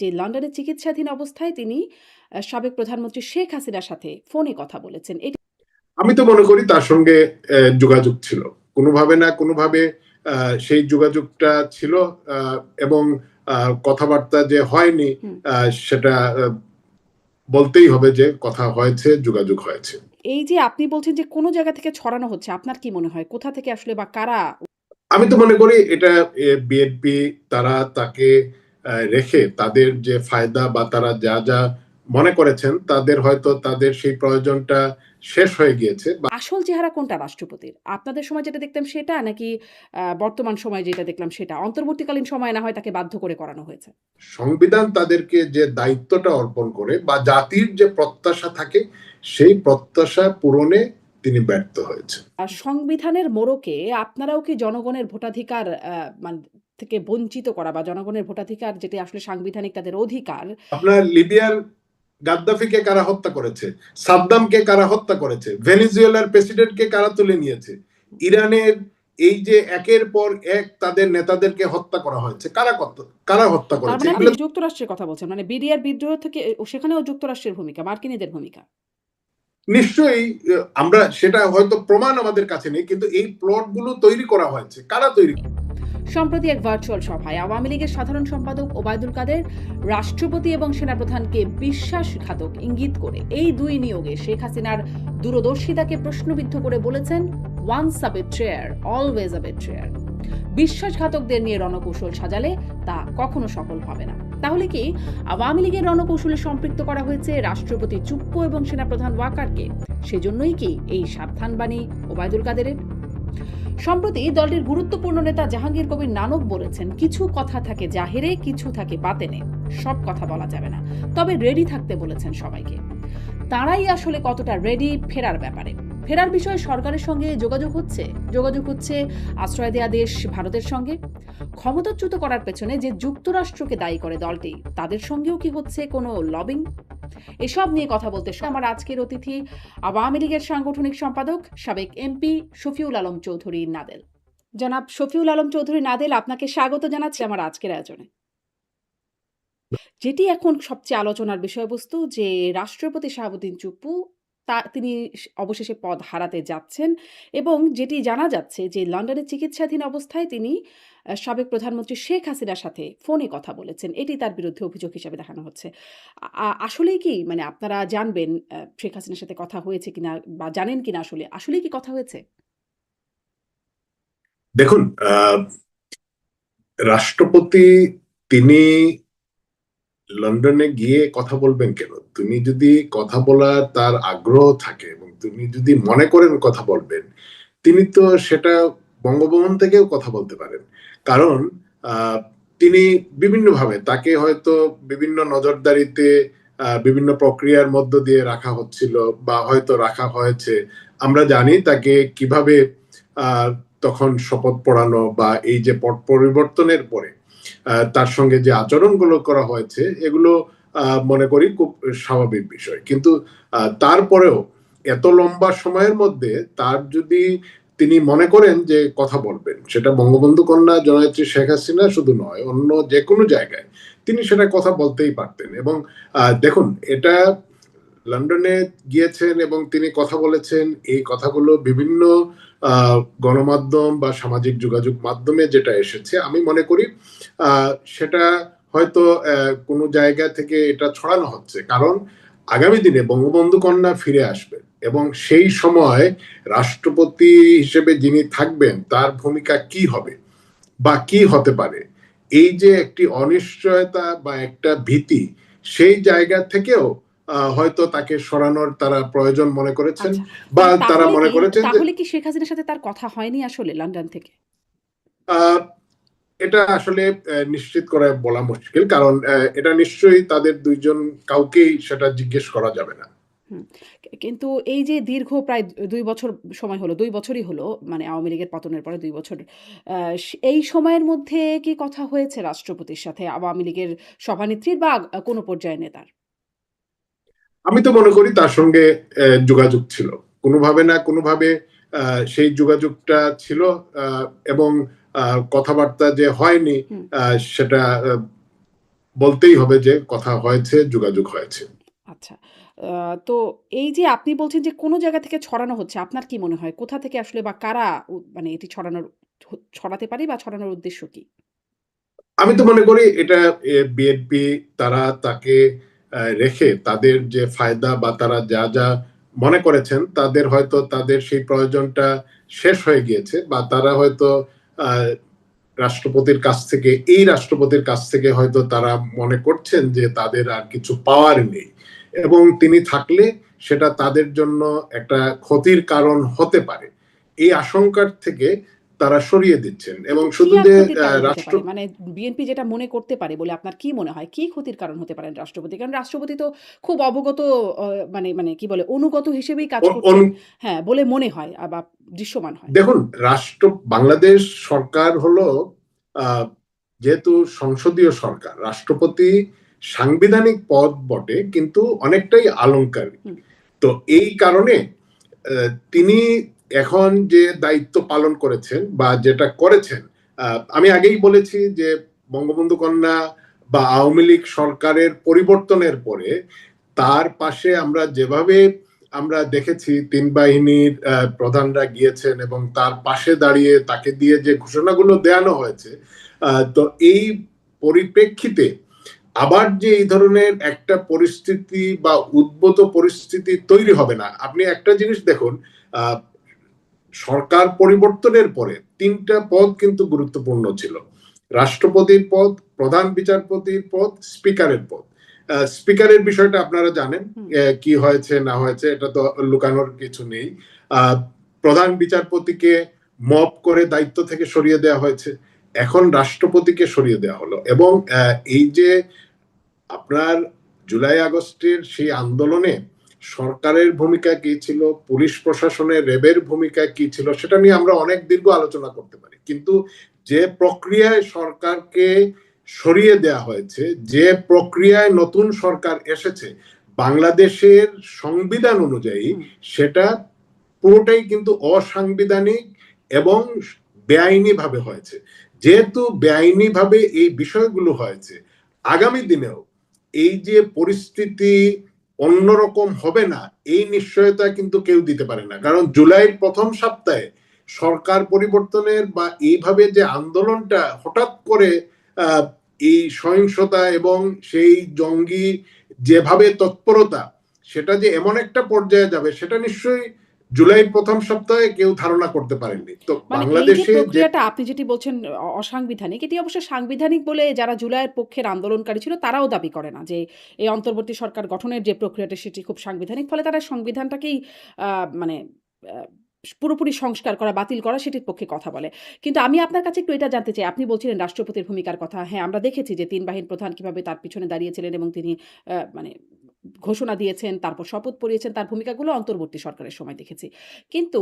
যে লন্ডনে চিকিৎসাধীন অবস্থায় তিনি সাবেক প্রধানমন্ত্রী শেখ হাসিনার সাথে ফোনে কথা বলেছেন। আমি তো মনে করি তার সঙ্গে যোগাযোগ ছিল, কোনোভাবে না কোনোভাবে সেই যোগাযোগটা ছিল, এবং কথাবার্তা যে হয়নি সেটা বলতেই হবে যে কথা হয়েছে, যোগাযোগ হয়েছে। এই যে আপনি বলছেন যে কোনো জায়গা থেকে ছড়ানো হচ্ছে, আপনার কি মনে হয় কোথা থেকে আসলে বা কারা? আমি তো মনে করি এটা বিএনপি তারা তাকে রেখে তাদের যে ফায়দা বা তারা যা যা মনে করেছেন তাদের হয়তো তাদের সেই প্রয়োজনটা শেষ হয়ে গিয়েছে। আসল চেহারা কোনটা রাষ্ট্রপতির? আপনাদের সময় যেটা দেখতাম সেটা, নাকি বর্তমান সময়ে যেটা দেখলাম সেটা? অন্তর্বর্তীকালীন সময়ে না হয় তাকে বাধ্য করে করানো হয়েছে। সংবিধান তাদেরকে যে দায়িত্বটা অর্পণ করে বা জাতির যে প্রত্যাশা থাকে সেই প্রত্যাশা পূরণে তিনি ব্যর্থ হয়েছে। আর সংবিধানের মোড়কে আপনারাও কি জনগণের ভোটাধিকার মানে থেকে বঞ্চিত করা বা জনগণের ভোটাধিকার যেটি আসলে সাংবিধানিক তাদের অধিকার? আপনার লিবিয়ার গাদ্দাফিকে কারা হত্যা করেছে, সাদ্দামকে কারা হত্যা করেছে, ভেনেজুয়েলার প্রেসিডেন্টকে কারা তুলে নিয়েছে, ইরানের এই যে একের পর এক তাদের নেতাদেরকে হত্যা করা হয়েছে, কারা হত্যা করেছে? আপনি যুক্তরাষ্ট্রের কথা বলছেন, মানে বিডিআর বিদ্রোহ থেকে সেখানেও যুক্তরাষ্ট্রের ভূমিকা, মার্কিনীদের ভূমিকা। নিশ্চয়ই আমরা সেটা হয়তো প্রমাণ আমাদের কাছে নেই, কিন্তু এই প্লট গুলো তৈরি করা হয়েছে, কারা তৈরি? সম্প্রতি এক ভার্চুয়াল সভায় আওয়ামী লীগের সাধারণ সম্পাদক ওবায়দুল কাদের রাষ্ট্রপতি এবং সেনাপ্রধানকে বিশ্বাসঘাতক ইঙ্গিত করে এই দুই নিয়োগে শেখ হাসিনার দূরদর্শিতাকে প্রশ্নবিদ্ধ করে বলেছেন, ওয়ান্স আ বেট্রেয়ার অলওয়েজ আ বেট্রেয়ার। বিশ্বাসঘাতকদের নিয়ে রণকৌশল সাজালে তা কখনো সফল হবে না। তাহলে কি আওয়ামী লীগের রণকৌশলে সম্পৃক্ত করা হয়েছে রাষ্ট্রপতি চুপ্পু এবং সেনাপ্রধান ওয়াকারকে? সেজন্যই কি এই সাবধানবাণী ওবায়দুল কাদেরের? সম্প্রতি দলটির গুরুত্বপূর্ণ নেতা জাহাঙ্গীর কবির নানক বলেছেন, কিছু কথা থাকে জাহেরে, কিছু থাকে বাতেনে, সব কথা বলা যাবে না, তবে রেডি থাকতে বলেছেন সবাইকে। তারাই আসলে কতটা রেডি ফেরার ব্যাপারে? ফেরার বিষয়ে সরকারের সঙ্গে যোগাযোগ হচ্ছে আশ্রয় দেয়া দেশ ভারতের সঙ্গে। ক্ষমতাচ্যুত করার পেছনে যে যুক্তরাষ্ট্রকে দায়ী করে দলটি, তাদের সঙ্গেও কি হচ্ছে কোনো লবিং? এসব নিয়ে কথা বলতে আমার আজকের অতিথি আওয়ামী লীগের সাংগঠনিক সম্পাদক সাবেক এমপি শফিউল আলম চৌধুরী নাদেল। জনাব শফিউল আলম চৌধুরী নাদেল, আপনাকে স্বাগত জানাচ্ছি আমার আজকের আয়োজনে। যেটি এখন সবচেয়ে আলোচনার বিষয়বস্তু, যে রাষ্ট্রপতি শাহাবুদ্দিন চুপ্পু তিনি অবশেষে পদ হারাতে যাচ্ছেন, এবং যেটি জানা যাচ্ছে যে লন্ডনে চিকিৎসাধীন অবস্থায় তিনি সাবেক প্রধানমন্ত্রী শেখ হাসিনার সাথে ফোনে কথা বলেছেন। এটি তার বিরুদ্ধে অভিযোগ হিসেবে দেখানো হচ্ছে। আসলেই কি, মানে আপনারা জানবেন শেখ হাসিনার সাথে কথা হয়েছে কিনা বা জানেন কিনা, আসলেই কি কথা হয়েছে? দেখুন, রাষ্ট্রপতি তিনি লন্ডনে গিয়ে কথা বলবেন কেন? তুমি যদি কথা বলার তার আগ্রহ থাকে এবং তুমি যদি মনে করেন কথা বলবেন, তিনি তো সেটা বঙ্গভবন থেকেও কথা বলতে পারেন। কারণ তিনি বিভিন্নভাবে তাকে হয়তো বিভিন্ন নজরদারিতে বিভিন্ন প্রক্রিয়ার মধ্য দিয়ে রাখা হচ্ছিল বা হয়তো রাখা হয়েছে। আমরা জানি তাকে কিভাবে তখন শপথ পড়ানো বা এই যে পট পরিবর্তনের পরে তার সঙ্গে যে আচরণগুলো করা হয়েছে এগুলো মনে করি খুব স্বাভাবিক বিষয়। কিন্তু তারপরেও এত লম্বা সময়ের মধ্যে তার যদি তিনি মনে করেন যে কথা বলবেন, সেটা বঙ্গবন্ধু কন্যা জননেত্রী শেখ হাসিনা শুধু নয়, অন্য যে কোনো জায়গায় তিনি সেটা কথা বলতেই পারতেন। এবং দেখুন, এটা লন্ডনে গিয়েছেন এবং তিনি কথা বলেছেন, এই কথাগুলো বিভিন্ন গণমাধ্যম বা সামাজিক যোগাযোগ মাধ্যমে যেটা এসেছে, আমি মনে করি সেটা হয়তো কোনো জায়গা থেকে এটা ছড়ানো হচ্ছে। কারণ আগামী দিনে বঙ্গবন্ধু কন্যা ফিরে আসবেন এবং সেই সময় রাষ্ট্রপতি হিসেবে যিনি থাকবেন তার ভূমিকা কি হবে বা কি হতে পারে, এই যে একটি অনিশ্চয়তা বা একটা ভীতি, সেই জায়গা থেকেও হয়তো তাকে সরানোর তারা প্রয়োজন মনে করেছেন বা তারা মনে করেছেন যে তাহলে কি শেখ হাসিনার সাথে তার কথা হয়নি আসলে লন্ডন থেকে? এটা আসলে নিশ্চিত করে বলা মুশকিল, কারণ এটা নিশ্চয়ই তাদের দুইজন কাউকেই সেটা জিজ্ঞেস করা যাবে না। কিন্তু এই যে দীর্ঘ প্রায় ২ বছর সময় হলো, ২ বছরই হলো, মানে আওয়ামী লীগের পতনের পরে ২ বছর। এই সময়ের মধ্যে কি কথা হয়েছে রাষ্ট্রপতির সাথে আওয়ামী লীগের সভানেত্রীর বা কোনো পর্যায়ের নেতার? আমি তো মনে করি তার সঙ্গে যোগাযোগ ছিল, কোনোভাবে না কোনোভাবে সেই যোগাযোগটা ছিল, এবং কথাবার্তা যে হয়নি সেটা বলতেই হবে যে কথা হয়েছে, যোগাযোগ হয়েছে। আচ্ছা। তো এই যে আপনি বলছেন যে কোন জায়গা থেকে ছড়ানো হচ্ছে, আপনার কি মনে হয়? কোথা থেকে আসলে বা কারা মানে এটি ছড়াতে পারে বা ছড়ানোর উদ্দেশ্য কি? আমি তো মনে করি এটা বিএনপি তারা তাকে রেখে তাদের যে ফায়দা বা তারা যা যা মনে করেছেন তাদের হয়তো তাদের সেই প্রয়োজনটা শেষ হয়ে গিয়েছে, বা তারা হয়তো আহ, রাষ্ট্রপতির কাছ থেকে এই রাষ্ট্রপতির কাছ থেকে হয়তো তারা মনে করছেন যে তাদের আর কিছু পাওয়ার নেই, এবং তিনি থাকলে সেটা তাদের জন্য একটা ক্ষতির কারণ হতে পারে, এই আশঙ্কার থেকে তারা সরিয়ে দিচ্ছেন। এবং কিন্তু কি শুধু আর যে ক্ষতির কারণ হতে রাষ্ট্র পারে? মানে বিএনপি যেটা মনে করতে পারে বলে আপনার কি মনে হয়? কি ক্ষতির কারণ হতে পারেন রাষ্ট্রপতি? কারণ রাষ্ট্রপতি তো খুব অবগত অ মানে মানে কি বলে অনুগত হিসেবেই কাজ করছেন। হ্যাঁ, বলে মনে হয় বা দৃশ্যমান হয়। দেখুন, বাংলাদেশ সরকার হলো আহ, যেহেতু সংসদীয় সরকার, রাষ্ট্রপতি সাংবিধানিক পদ বটে কিন্তু অনেকটাই অলংকারিক। হুম, তো এই কারণে তিনি এখন যে দায়িত্ব পালন করেছেন বা যেটা করেছেন, আমি আগেই বলেছি যে বঙ্গবন্ধু কন্যা বা আওয়ামী লীগ সরকারের পরিবর্তনের পরে তার পাশে আমরা যেভাবে আমরা দেখেছি তিন বাহিনীর প্রধানরা গিয়েছেন এবং তার পাশে দাঁড়িয়ে তাকে দিয়ে যে ঘোষণাগুলো দেওয়ানো হয়েছে, তো এই পরিপ্রেক্ষিতে আবার যে এই ধরনের একটা পরিস্থিতি বা উদ্ভূত পরিস্থিতি তৈরি হবে না। আপনি একটা জিনিস দেখুন, আহ, সরকার পরিবর্তনের পরে তিনটা পদ কিন্তু গুরুত্বপূর্ণ ছিল: রাষ্ট্রপতির পদ, প্রধান বিচারপতির পদ, স্পিকারের পদ। স্পিকারের বিষয়টা আপনারা জানেন হুম। কি হয়েছে না হয়েছে, এটা তো লুকানোর কিছু নেই। প্রধান বিচারপতিকে মব করে দায়িত্ব থেকে সরিয়ে দেওয়া হয়েছে, এখন রাষ্ট্রপতিকে সরিয়ে দেওয়া হলো। এবং এই যে আপনার জুলাই আগস্টের সেই আন্দোলনে সরকারের ভূমিকা কি ছিল, পুলিশ প্রশাসনের র্যাবের ভূমিকা কি ছিল, সেটা নিয়ে আমরা অনেক দীর্ঘ আলোচনা করতে পারি, কিন্তু যে প্রক্রিয়ায় সরকারকে সরিয়ে দেওয়া হয়েছে, যে প্রক্রিয়ায় নতুন সরকার এসেছে বাংলাদেশের সংবিধান অনুযায়ী, হুম। সেটা পুরোটাই কিন্তু অসাংবিধানিক এবং বেআইনি ভাবে হয়েছে। যেহেতু বেআইনি ভাবে এই বিষয়গুলো হয়েছে, আগামী দিনেও এই যে পরিস্থিতি অন্যরকম হবে না, এই নিশ্চয়তা কিন্তু কেউ দিতে পারে না। কারণ জুলাইয়ের প্রথম সপ্তাহে সরকার পরিবর্তনের বা এইভাবে যে আন্দোলনটা হঠাৎ করে আহ, এই সহিংসতা এবং সেই জঙ্গি যেভাবে তৎপরতা, সেটা যে এমন একটা পর্যায়ে যাবে সেটা নিশ্চয়ই জুলাইয়ের প্রথম সপ্তাহে কেউ ধারণা করতে হুম। পারেননি। তো মানে এই যে বাংলাদেশে যে প্রক্রিয়াটা আপনি যেটি বলছেন অসাংবিধানিক, এটি অবশ্য সাংবিধানিক বলে যারা জুলাইয়ের পক্ষের আন্দোলনকারী ছিল তারাও দাবি করে না যে এই অন্তর্বর্তী সরকার গঠনের যে প্রক্রিয়াটা সেটি খুব সাংবিধানিক। ফলে তারা সংবিধানটাকেই আ মানে আ পুরোপুরি সংস্কার করা, বাতিল করা সেটির পক্ষে কথা বলে। কিন্তু আমি আপনার কাছে একটু এটা জানতে চাই, আপনি বলছিলেন রাষ্ট্রপতির ভূমিকার কথা। হ্যাঁ, আমরা দেখেছি যে ৩ বাহিনীর প্রধান কিভাবে তার পিছনে দাঁড়িয়েছিলেন এবং তিনি মানে ঘোষণা দিয়েছেন, তারপর শপথ পড়িয়েছেন। তার ভূমিকাগুলো অন্তর্বর্তী সরকারের সময় দেখেছি। কিন্তু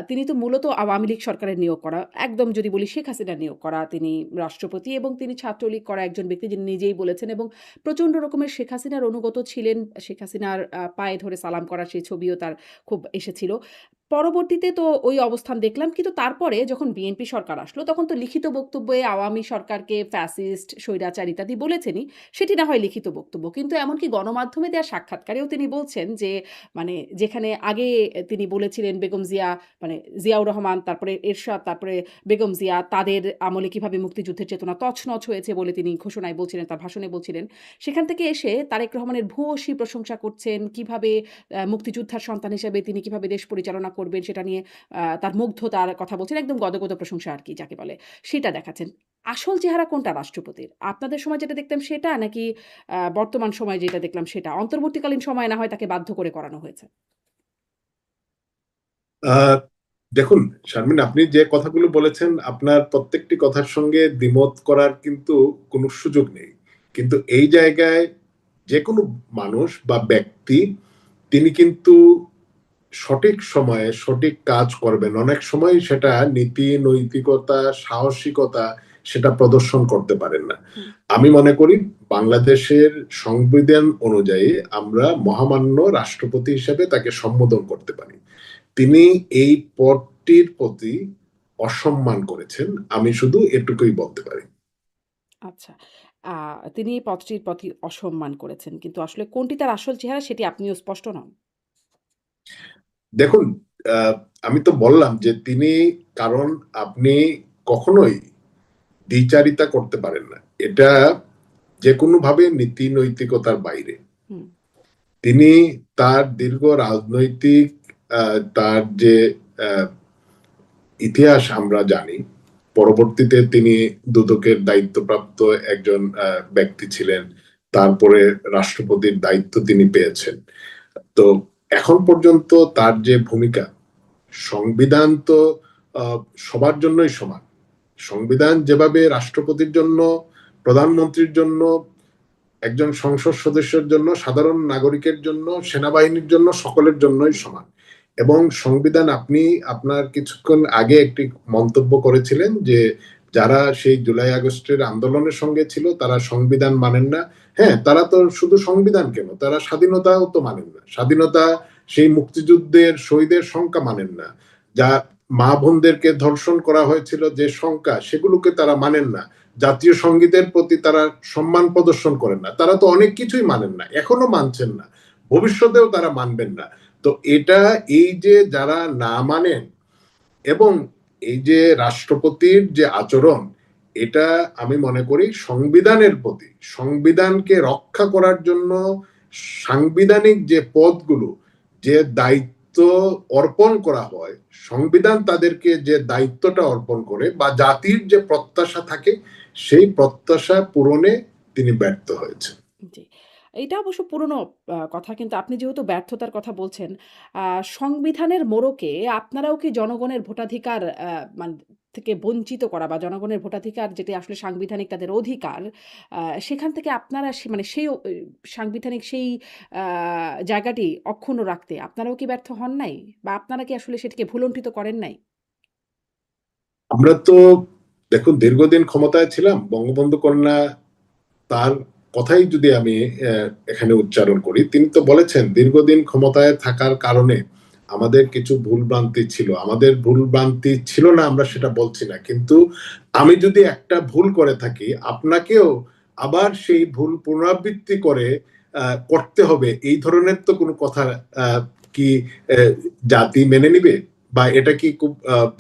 তিনি তো মূলত আওয়ামী লীগ সরকারের নিয়োগ করা। একদম যদি বলি শেখ হাসিনার নিয়োগ করা। তিনি রাষ্ট্রপতি এবং তিনি ছাত্রলীগ করা একজন ব্যক্তি, যিনি নিজেই বলেছেন এবং প্রচণ্ড রকমের শেখ হাসিনার অনুগত ছিলেন। শেখ হাসিনার পায়ে ধরে সালাম করার সেই ছবিও তার খুব এসেছিল। পরবর্তীতে তো ওই অবস্থান দেখলাম। কিন্তু তারপরে যখন বিএনপি সরকার আসলো, তখন তো লিখিত বক্তব্যে আওয়ামী সরকারকে ফ্যাসিস্ট, স্বৈরাচার ইত্যাদি বলেছেনই। সেটি না হয় লিখিত বক্তব্য। কিন্তু এমনকি গণমাধ্যমে দেয়া সাক্ষাৎকারেও তিনি বলছেন যে মানে যেখানে আগে তিনি বলেছিলেন বেগম জিয়া, মানে জিয়াউর রহমান, তারপরে এরশাদ, তারপরে বেগম জিয়া তাদের আমলে কিভাবে মুক্তিযুদ্ধের চেতনা তছনছ হয়েছে বলে তিনি ঘোষণায় বলছিলেন, তার ভাষণে বলছিলেন। সেখান থেকে এসে তারেক রহমানের ভূয়সী প্রশংসা করছেন। কিভাবে মুক্তিযোদ্ধার সন্তান হিসেবে তিনি কিভাবে দেশ পরিচালনা করবেন সেটা নিয়ে তার মুগ্ধতার কথা বলছেন। একদম গদগদ প্রশংসা আরকি যাকে বলে, সেটা দেখাচ্ছেন। আসল চেহারা কোনটা রাষ্ট্রপতির? আপনাদের সময় যেটা দেখতাম সেটা, নাকি বর্তমান সময়ে যেটা দেখলাম সেটা? অন্তর্বর্তীকালীন সময়ে না হয় তাকে বাধ্য করে করানো হয়েছে। আহ, দেখুন শারমিন, আপনি যে কথাগুলো বলেছেন আপনার প্রত্যেকটি কথার সঙ্গে দ্বিমত করার কিন্তু কোনো সুযোগ নেই, কিন্তু এই জায়গায় যে কোনো মানুষ বা ব্যক্তি তিনি কিন্তু সঠিক সময়ে সঠিক কাজ করবেন, অনেক সময় সেটা নীতি নৈতিকতা সাহসিকতা সেটা প্রদর্শন করতে পারেন না। হুম। আমি মনে করি বাংলাদেশের সংবিধান অনুযায়ী আমরা মহামান্য রাষ্ট্রপতি হিসেবে তাকে সম্বোধন করতে পারি। তিনি এই পদটির প্রতি অসম্মান করেছেন, আমি শুধু এটুকুই বলতে পারি। আচ্ছা। তিনি এই পদটির প্রতি অসম্মান করেছেন। কিন্তু আসলে কোনটি তার আসল চেহারা সেটি আপনিও স্পষ্ট নন। দেখুন, আহ, আমি তো বললাম যে তিনি, কারণ আপনি কখনোই দ্বিচারিতা করতে পারেন না, এটা যে কোনো ভাবে নীতি নৈতিকতার বাইরে। হুম, তিনি তার দীর্ঘ রাজনৈতিক তার যে আহ, ইতিহাস আমরা জানি। পরবর্তীতে তিনি দুদকের দায়িত্বপ্রাপ্ত একজন ব্যক্তি ছিলেন। তারপরে রাষ্ট্রপতির দায়িত্ব তিনি পেয়েছেন। তো এখন পর্যন্ত তার যে ভূমিকা, সংবিধান তো আহ, সবার জন্যই সমান। সংবিধান যেভাবে রাষ্ট্রপতির জন্য, প্রধানমন্ত্রীর জন্য, একজন সংসদ সদস্যের জন্য, সাধারণ নাগরিকের জন্য, সেনাবাহিনীর জন্য, সকলের জন্যই সমান। এবং সংবিধান, আপনি আপনার কিছুক্ষণ আগে একটি মন্তব্য করেছিলেন যে যারা সেই জুলাই আগস্টের আন্দোলনের সঙ্গে ছিল তারা সংবিধান মানেন না। হ্যাঁ, তারা তো শুধু সংবিধান কেন, তারা স্বাধীনতাও তো মানেন না। স্বাধীনতা, সেই মুক্তিযুদ্ধের শহীদের সংখ্যা মানেন না। যা মা বোনদেরকে ধর্ষণ করা হয়েছিল যে সংখ্যা, সেগুলোকে তারা মানেন না। জাতীয় সঙ্গীতের প্রতি তারা সম্মান প্রদর্শন করেন না। তারা তো অনেক কিছুই মানেন না, এখনো মানছেন না, ভবিষ্যতেও তারা মানবেন না। তো এটা, এই যে যারা না মানেন, এবং এই যে রাষ্ট্রপতির যে আচরণ, এটা আমি মনে করি সংবিধানের প্রতি, সংবিধানকে রক্ষা করার জন্য সাংবিধানিক যে পদগুলো, যে দায়িত্ব অর্পণ করা হয়, সংবিধান তাদেরকে যে দায়িত্বটা অর্পণ করে বা জাতির যে প্রত্যাশা থাকে, সেই প্রত্যাশা পূরণে তিনি ব্যর্থ হয়েছেন। জি। এইটা অবশ্য পুরনো কথা, কিন্তু আপনি যেহেতু ব্যর্থতার কথা বলছেন, সংবিধানের মোড়কে আপনারাও কি জনগণের ভোটাধিকার মান থেকে বঞ্চিত করা বা জনগণের ভোটাধিকার যেটি আসলে সাংবিধানিক তাদের অধিকার, সেখান থেকে আপনারা মানে সেই সাংবিধানিক সেই আ জায়গাটি অক্ষুণ্ণ রাখতে আপনারাও কি ব্যর্থ হন নাই? বা আপনারা কি আসলে সেটিকে ভুলণ্ঠিত করেন নাই? আমরা তো, দেখুন, দীর্ঘদিন ক্ষমতায় ছিলাম। বঙ্গবন্ধু কন্যা, তার কথাই যদি আমি এখানে উচ্চারণ করি, তিনি তো বলেছেন দীর্ঘদিন ক্ষমতায় থাকার কারণে আমাদের কিছু ভুল ভ্রান্তি ছিল। আমাদের ভুল ভ্রান্তি ছিল না আমরা সেটা বলছি না, কিন্তু আমি যদি একটা ভুল করে থাকি, আপনাকেও আবার সেই ভুল পুনরাবৃত্তি করে করতে হবে, এই ধরনের তো কোনো কথা কি আহ, জাতি মেনে নিবে? বা এটা কি খুব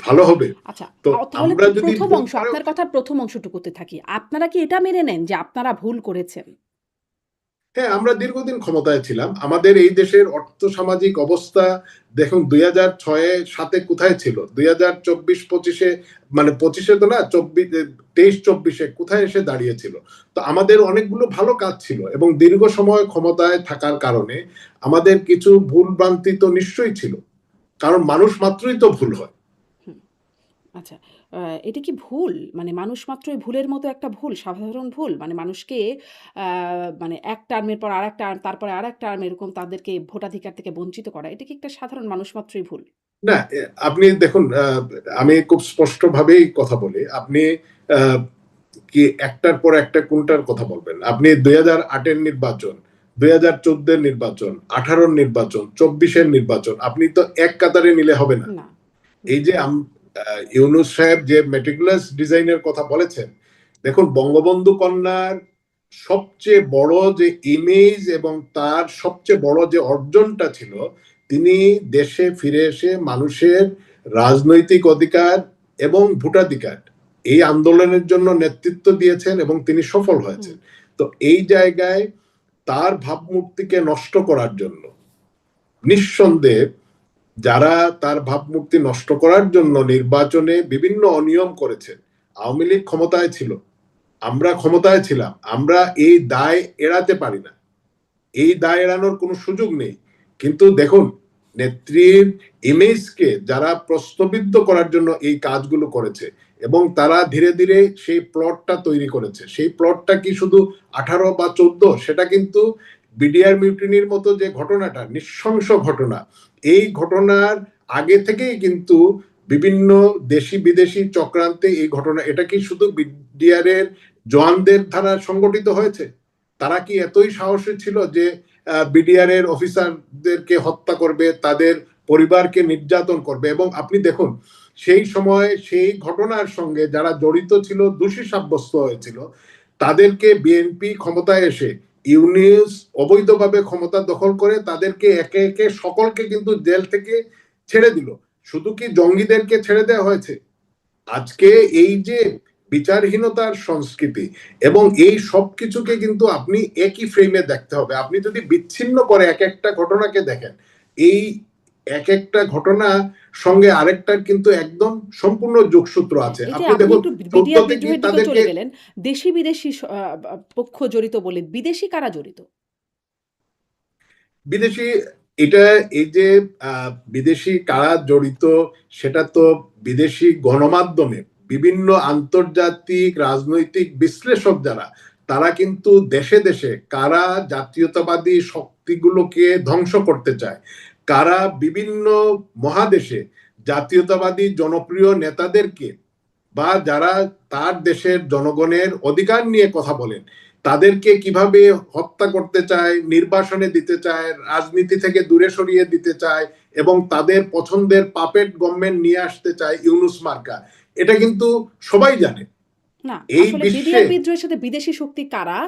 ভালো হবে? আচ্ছা, তো তাহলে আমরা যদি ১ম ভুল অংশ, করেও আপনার কথার ১ম অংশটুকুতে থাকি। আপনারা কি এটা মেনে নেন যে আপনারা ভুল করেছেন? হ্যাঁ, আমরা দীর্ঘদিন ক্ষমতায় ছিলাম। আমাদের এই দেশের অর্থ সামাজিক অবস্থা দেখুন, 2006-এ 7-এ কোথায় ছিল, 2024-25-এ, মানে 25-এ তো না, 23-24-এ কোথায় এসে দাঁড়িয়েছিল। তো আমাদের অনেকগুলো ভালো কাজ ছিল, এবং দীর্ঘ সময় ক্ষমতায় থাকার কারণে আমাদের কিছু ভুল ভ্রান্তি তো নিশ্চয়ই ছিল, কারণ মানুষ মাত্রই তো ভুল হয়। হুম। আচ্ছা, আ এটা কি ভুল? মানে মানুষ মাত্রই ভুলের মতো একটা ভুল, সাধারণ ভুল? মানে মানুষকে আ মানে এক টার্মের পর আরেক টার্ম, তারপরে আরেক টার্ম এরকম তাদেরকে ভোটাধিকার থেকে বঞ্চিত করা। এটা কি একটা সাধারণ মানুষ মাত্রই ভুল? না, আপনি দেখুন, আমি খুব স্পষ্ট ভাবেই কথা বলি। আপনি আহ, কি একটার পর একটা কোনটার কথা বলবেন? আপনি 2008-এর নির্বাচন, 2014-এর নির্বাচন, 18-র নির্বাচন, 24-এর নির্বাচন, আপনি তো এক কাতারে নিলে হবে না। না। এই যে ইউনূস সাহেব যে মেটিকুলাস ডিজাইনের কথা বলেছেন, দেখুন, বঙ্গবন্ধু কন্যার সবচেয়ে বড় যে ইমেজ এবং তার সবচেয়ে বড় যে অর্জনটা ছিল, তিনি দেশে ফিরে এসে মানুষের রাজনৈতিক অধিকার এবং ভোটাধিকার, এই আন্দোলনের জন্য নেতৃত্ব দিয়েছেন এবং তিনি সফল হুম, হয়েছেন। তো এই জায়গায় তার ভাবমূর্তিকে নষ্ট করার জন্য, নিঃসন্দেহে, যারা তার ভাবমূর্তি নষ্ট করার জন্য নির্বাচনে বিভিন্ন অনিয়ম করেছেন, আওয়ামী লীগ ক্ষমতায় ছিল, আমরা ক্ষমতায় ছিলাম, আমরা এই দায় এড়াতে পারি না, এই দায় এড়ানোর কোনো সুযোগ নেই। কিন্তু দেখুন, নেত্রীর ইমেজকে যারা প্রশ্নবিদ্ধ করার জন্য এই কাজগুলো করেছে, এবং তারা ধীরে ধীরে সেই প্লটটা তৈরি করেছে। সেই প্লটটা কি শুধু 18 বা 14, সেটা কিন্তু বিডিআর মিউটিনির মতো যে ঘটনাটা, নৃশংস ঘটনা, এই ঘটনার আগে থেকেই কিন্তু বিভিন্ন দেশি বিদেশি চক্রান্তে এই ঘটনা, এটা কি শুধু বিডিআর এর জওয়ানদের দ্বারা সংগঠিত হয়েছে? তারা কি এতই সাহসী ছিল যে বিডিআর এর অফিসারদেরকে হত্যা করবে, তাদের পরিবারকে নির্যাতন করবে? এবং আপনি দেখুন, সেই সময় সেই ঘটনার সঙ্গে যারা জড়িত ছিল, দোষী সাব্যস্ত হয়েছিল, তাদেরকে বিএনপি ক্ষমতায় এসে ইউনিস অবৈধভাবে ক্ষমতা দখল করে তাদেরকে একে একে সকলকে কিন্তু জেল থেকে ছেড়ে দিল। শুধু কি জঙ্গিদেরকে ছেড়ে দেওয়া হয়েছে? আজকে এই যে বিচারহীনতার সংস্কৃতি এবং এই সব কিছুকে কিন্তু আপনি একই ফ্রেমে দেখতে হবে। আপনি যদি বিচ্ছিন্ন করে এক একটা ঘটনাকে দেখেন, এই এক একটা ঘটনা সঙ্গে আরেকটার কিন্তু একদম সম্পূর্ণ যোগসূত্র আছে। এই যে আপনি আপনি দেখুন একটু বিডিআর চোদ্দতে কি বিদ্রোহের দিকেও তাদেরকে চলে গেলেন, দেশি বিদেশি পক্ষ জড়িত বললেন, বিদেশি কারা জড়িত? বিদেশি, এটা এই যে বিদেশি কারা জড়িত সেটা তো বিদেশি গণমাধ্যমে বিভিন্ন আন্তর্জাতিক রাজনৈতিক বিশ্লেষক যারা তারা কিন্তু দেশে দেশে কারা জাতীয়তাবাদী শক্তিগুলোকে ধ্বংস করতে চায়, কারা বিভিন্ন মহাদেশে জাতীয়তাবাদী জনপ্রিয় নেতাদেরকে বা যারা তার দেশের জনগণের অধিকার নিয়ে কথা বলেন তাদেরকে কিভাবে হত্যা করতে চায়, নির্বাসনে দিতে চায়, রাজনীতি থেকে দূরে সরিয়ে দিতে চায় এবং তাদের পছন্দের পাপেট গভর্নমেন্ট নিয়ে আসতে চায় ইউনুস মার্কা, এটা কিন্তু সবাই জানে না, এই আসলে বিশ্বে। বিডিআর বিদ্রোহের সাথে বিদেশি শক্তি কারা,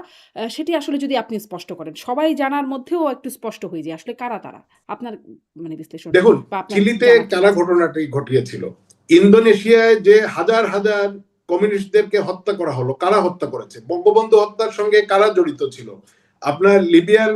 সেটি আসলে যদি আপনি স্পষ্ট করেন, সবাই জানার মধ্যেও একটু স্পষ্ট হয়ে যায় আসলে কারা তারা। আপনার মানে বিশ্লেষণ দেখুন বা আপনার চিলিতে জানা কি কারা আছে? ঘটনাটি ঘটিয়েছিল, ইন্দোনেশিয়ায় যে হাজার হাজার কমিউনিস্টদেরকে হত্যা করা হলো, কারা হত্যা করেছে? বঙ্গবন্ধু হত্যার সঙ্গে কারা জড়িত ছিল? আপনার লিবিয়ার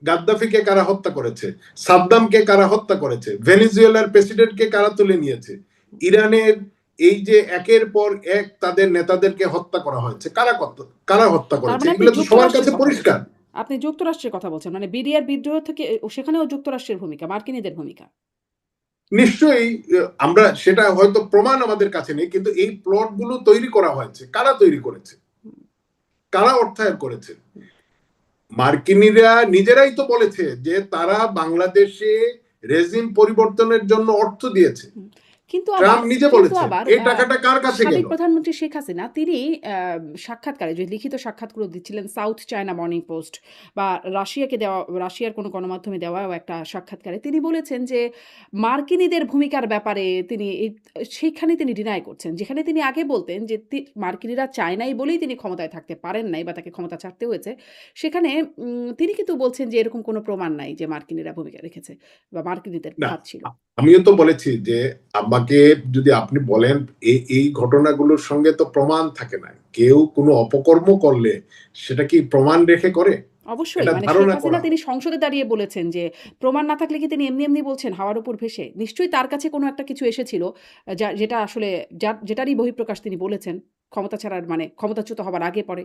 গাদ্দাফিকে কারা হত্যা করেছে? সাদ্দামকে কারা হত্যা করেছে? ভেনিজুয়েলার প্রেসিডেন্টকে কারা তুলে নিয়েছে? ইরানের এই যে একের পর এক তাদের নেতাদেরকে হত্যা করা হয়েছে, কারা হত্যা তার করেছে? মানে আপনি এগুলো তো সবার যুক্তরাষ্ট্রের কাছে কথা পরিষ্কার। বলছেন। আপনি যুক্তরাষ্ট্রের কথা বলছেন। মানে বিডিআর বিদ্রোহ থেকে সেখানেও যুক্তরাষ্ট্রের ভূমিকা, মার্কিনীদের ভূমিকা। নিশ্চয়ই আমরা সেটা হয়তো প্রমাণ আমাদের কাছে নেই, কিন্তু এই প্লট গুলো তৈরি করা হয়েছে, কারা তৈরি করেছে, কারা অর্থায়ন করেছে? মার্কিনীরা নিজেরাই তো বলেছে যে তারা বাংলাদেশে রেজিম পরিবর্তনের জন্য অর্থ দিয়েছে। কিন্তু ট্রাম্প নিজে কিন্তু বলেছে আবার এই টাকাটা কার কাছে সাবেক গেল? প্রধানমন্ত্রী শেখ হাসিনা তিনি সাক্ষাৎকারে যে লিখিত সাক্ষাৎগুলো দিচ্ছিলেন সাউথ চায়না মর্নিং পোস্ট বা রাশিয়াকে দেওয়া, রাশিয়ার কোনো গণমাধ্যমে দেওয়াও একটা সাক্ষাৎকারে তিনি বলেছেন যে মার্কিনীদের ভূমিকার ব্যাপারে তিনি সেইখানে তিনি ডিনাই করছেন, যেখানে তিনি আগে বলতেন যে মার্কিনীরা চায় নাই বলেই তিনি ক্ষমতায় থাকতে পারেন নাই বা তাকে ক্ষমতা ছাড়তে হয়েছে, সেখানে তিনি কিন্তু বলছেন যে এরকম কোনো প্রমাণ নাই যে মার্কিনীরা ভূমিকা রেখেছে বা মার্কিনীদের না, হাত ছিল। আমিও তো বলেছি যে আমাকে যদি আপনি বলেন এই ঘটনাগুলোর সঙ্গে তো প্রমাণ থাকে না। কেউ কোনো অপকর্ম করলে সেটা কি প্রমাণ রেখে করে? অবশ্যই। এটা মানে শেখ ধারণা হাসিনা করা তিনি হয়। সংসদে দাঁড়িয়ে বলেছেন যে, প্রমাণ না থাকলে কি তিনি এমনি, এমনি বলছেন হাওয়ার উপর ভেসে? নিশ্চয়ই তার কাছে কোনো একটা কিছু এসেছিল, যেটা আসলে যেটারই বহিঃপ্রকাশ তিনি বলেছেন। ক্ষমতা ছাড়ার মানে ক্ষমতাচ্যুত হবার আগে পরে।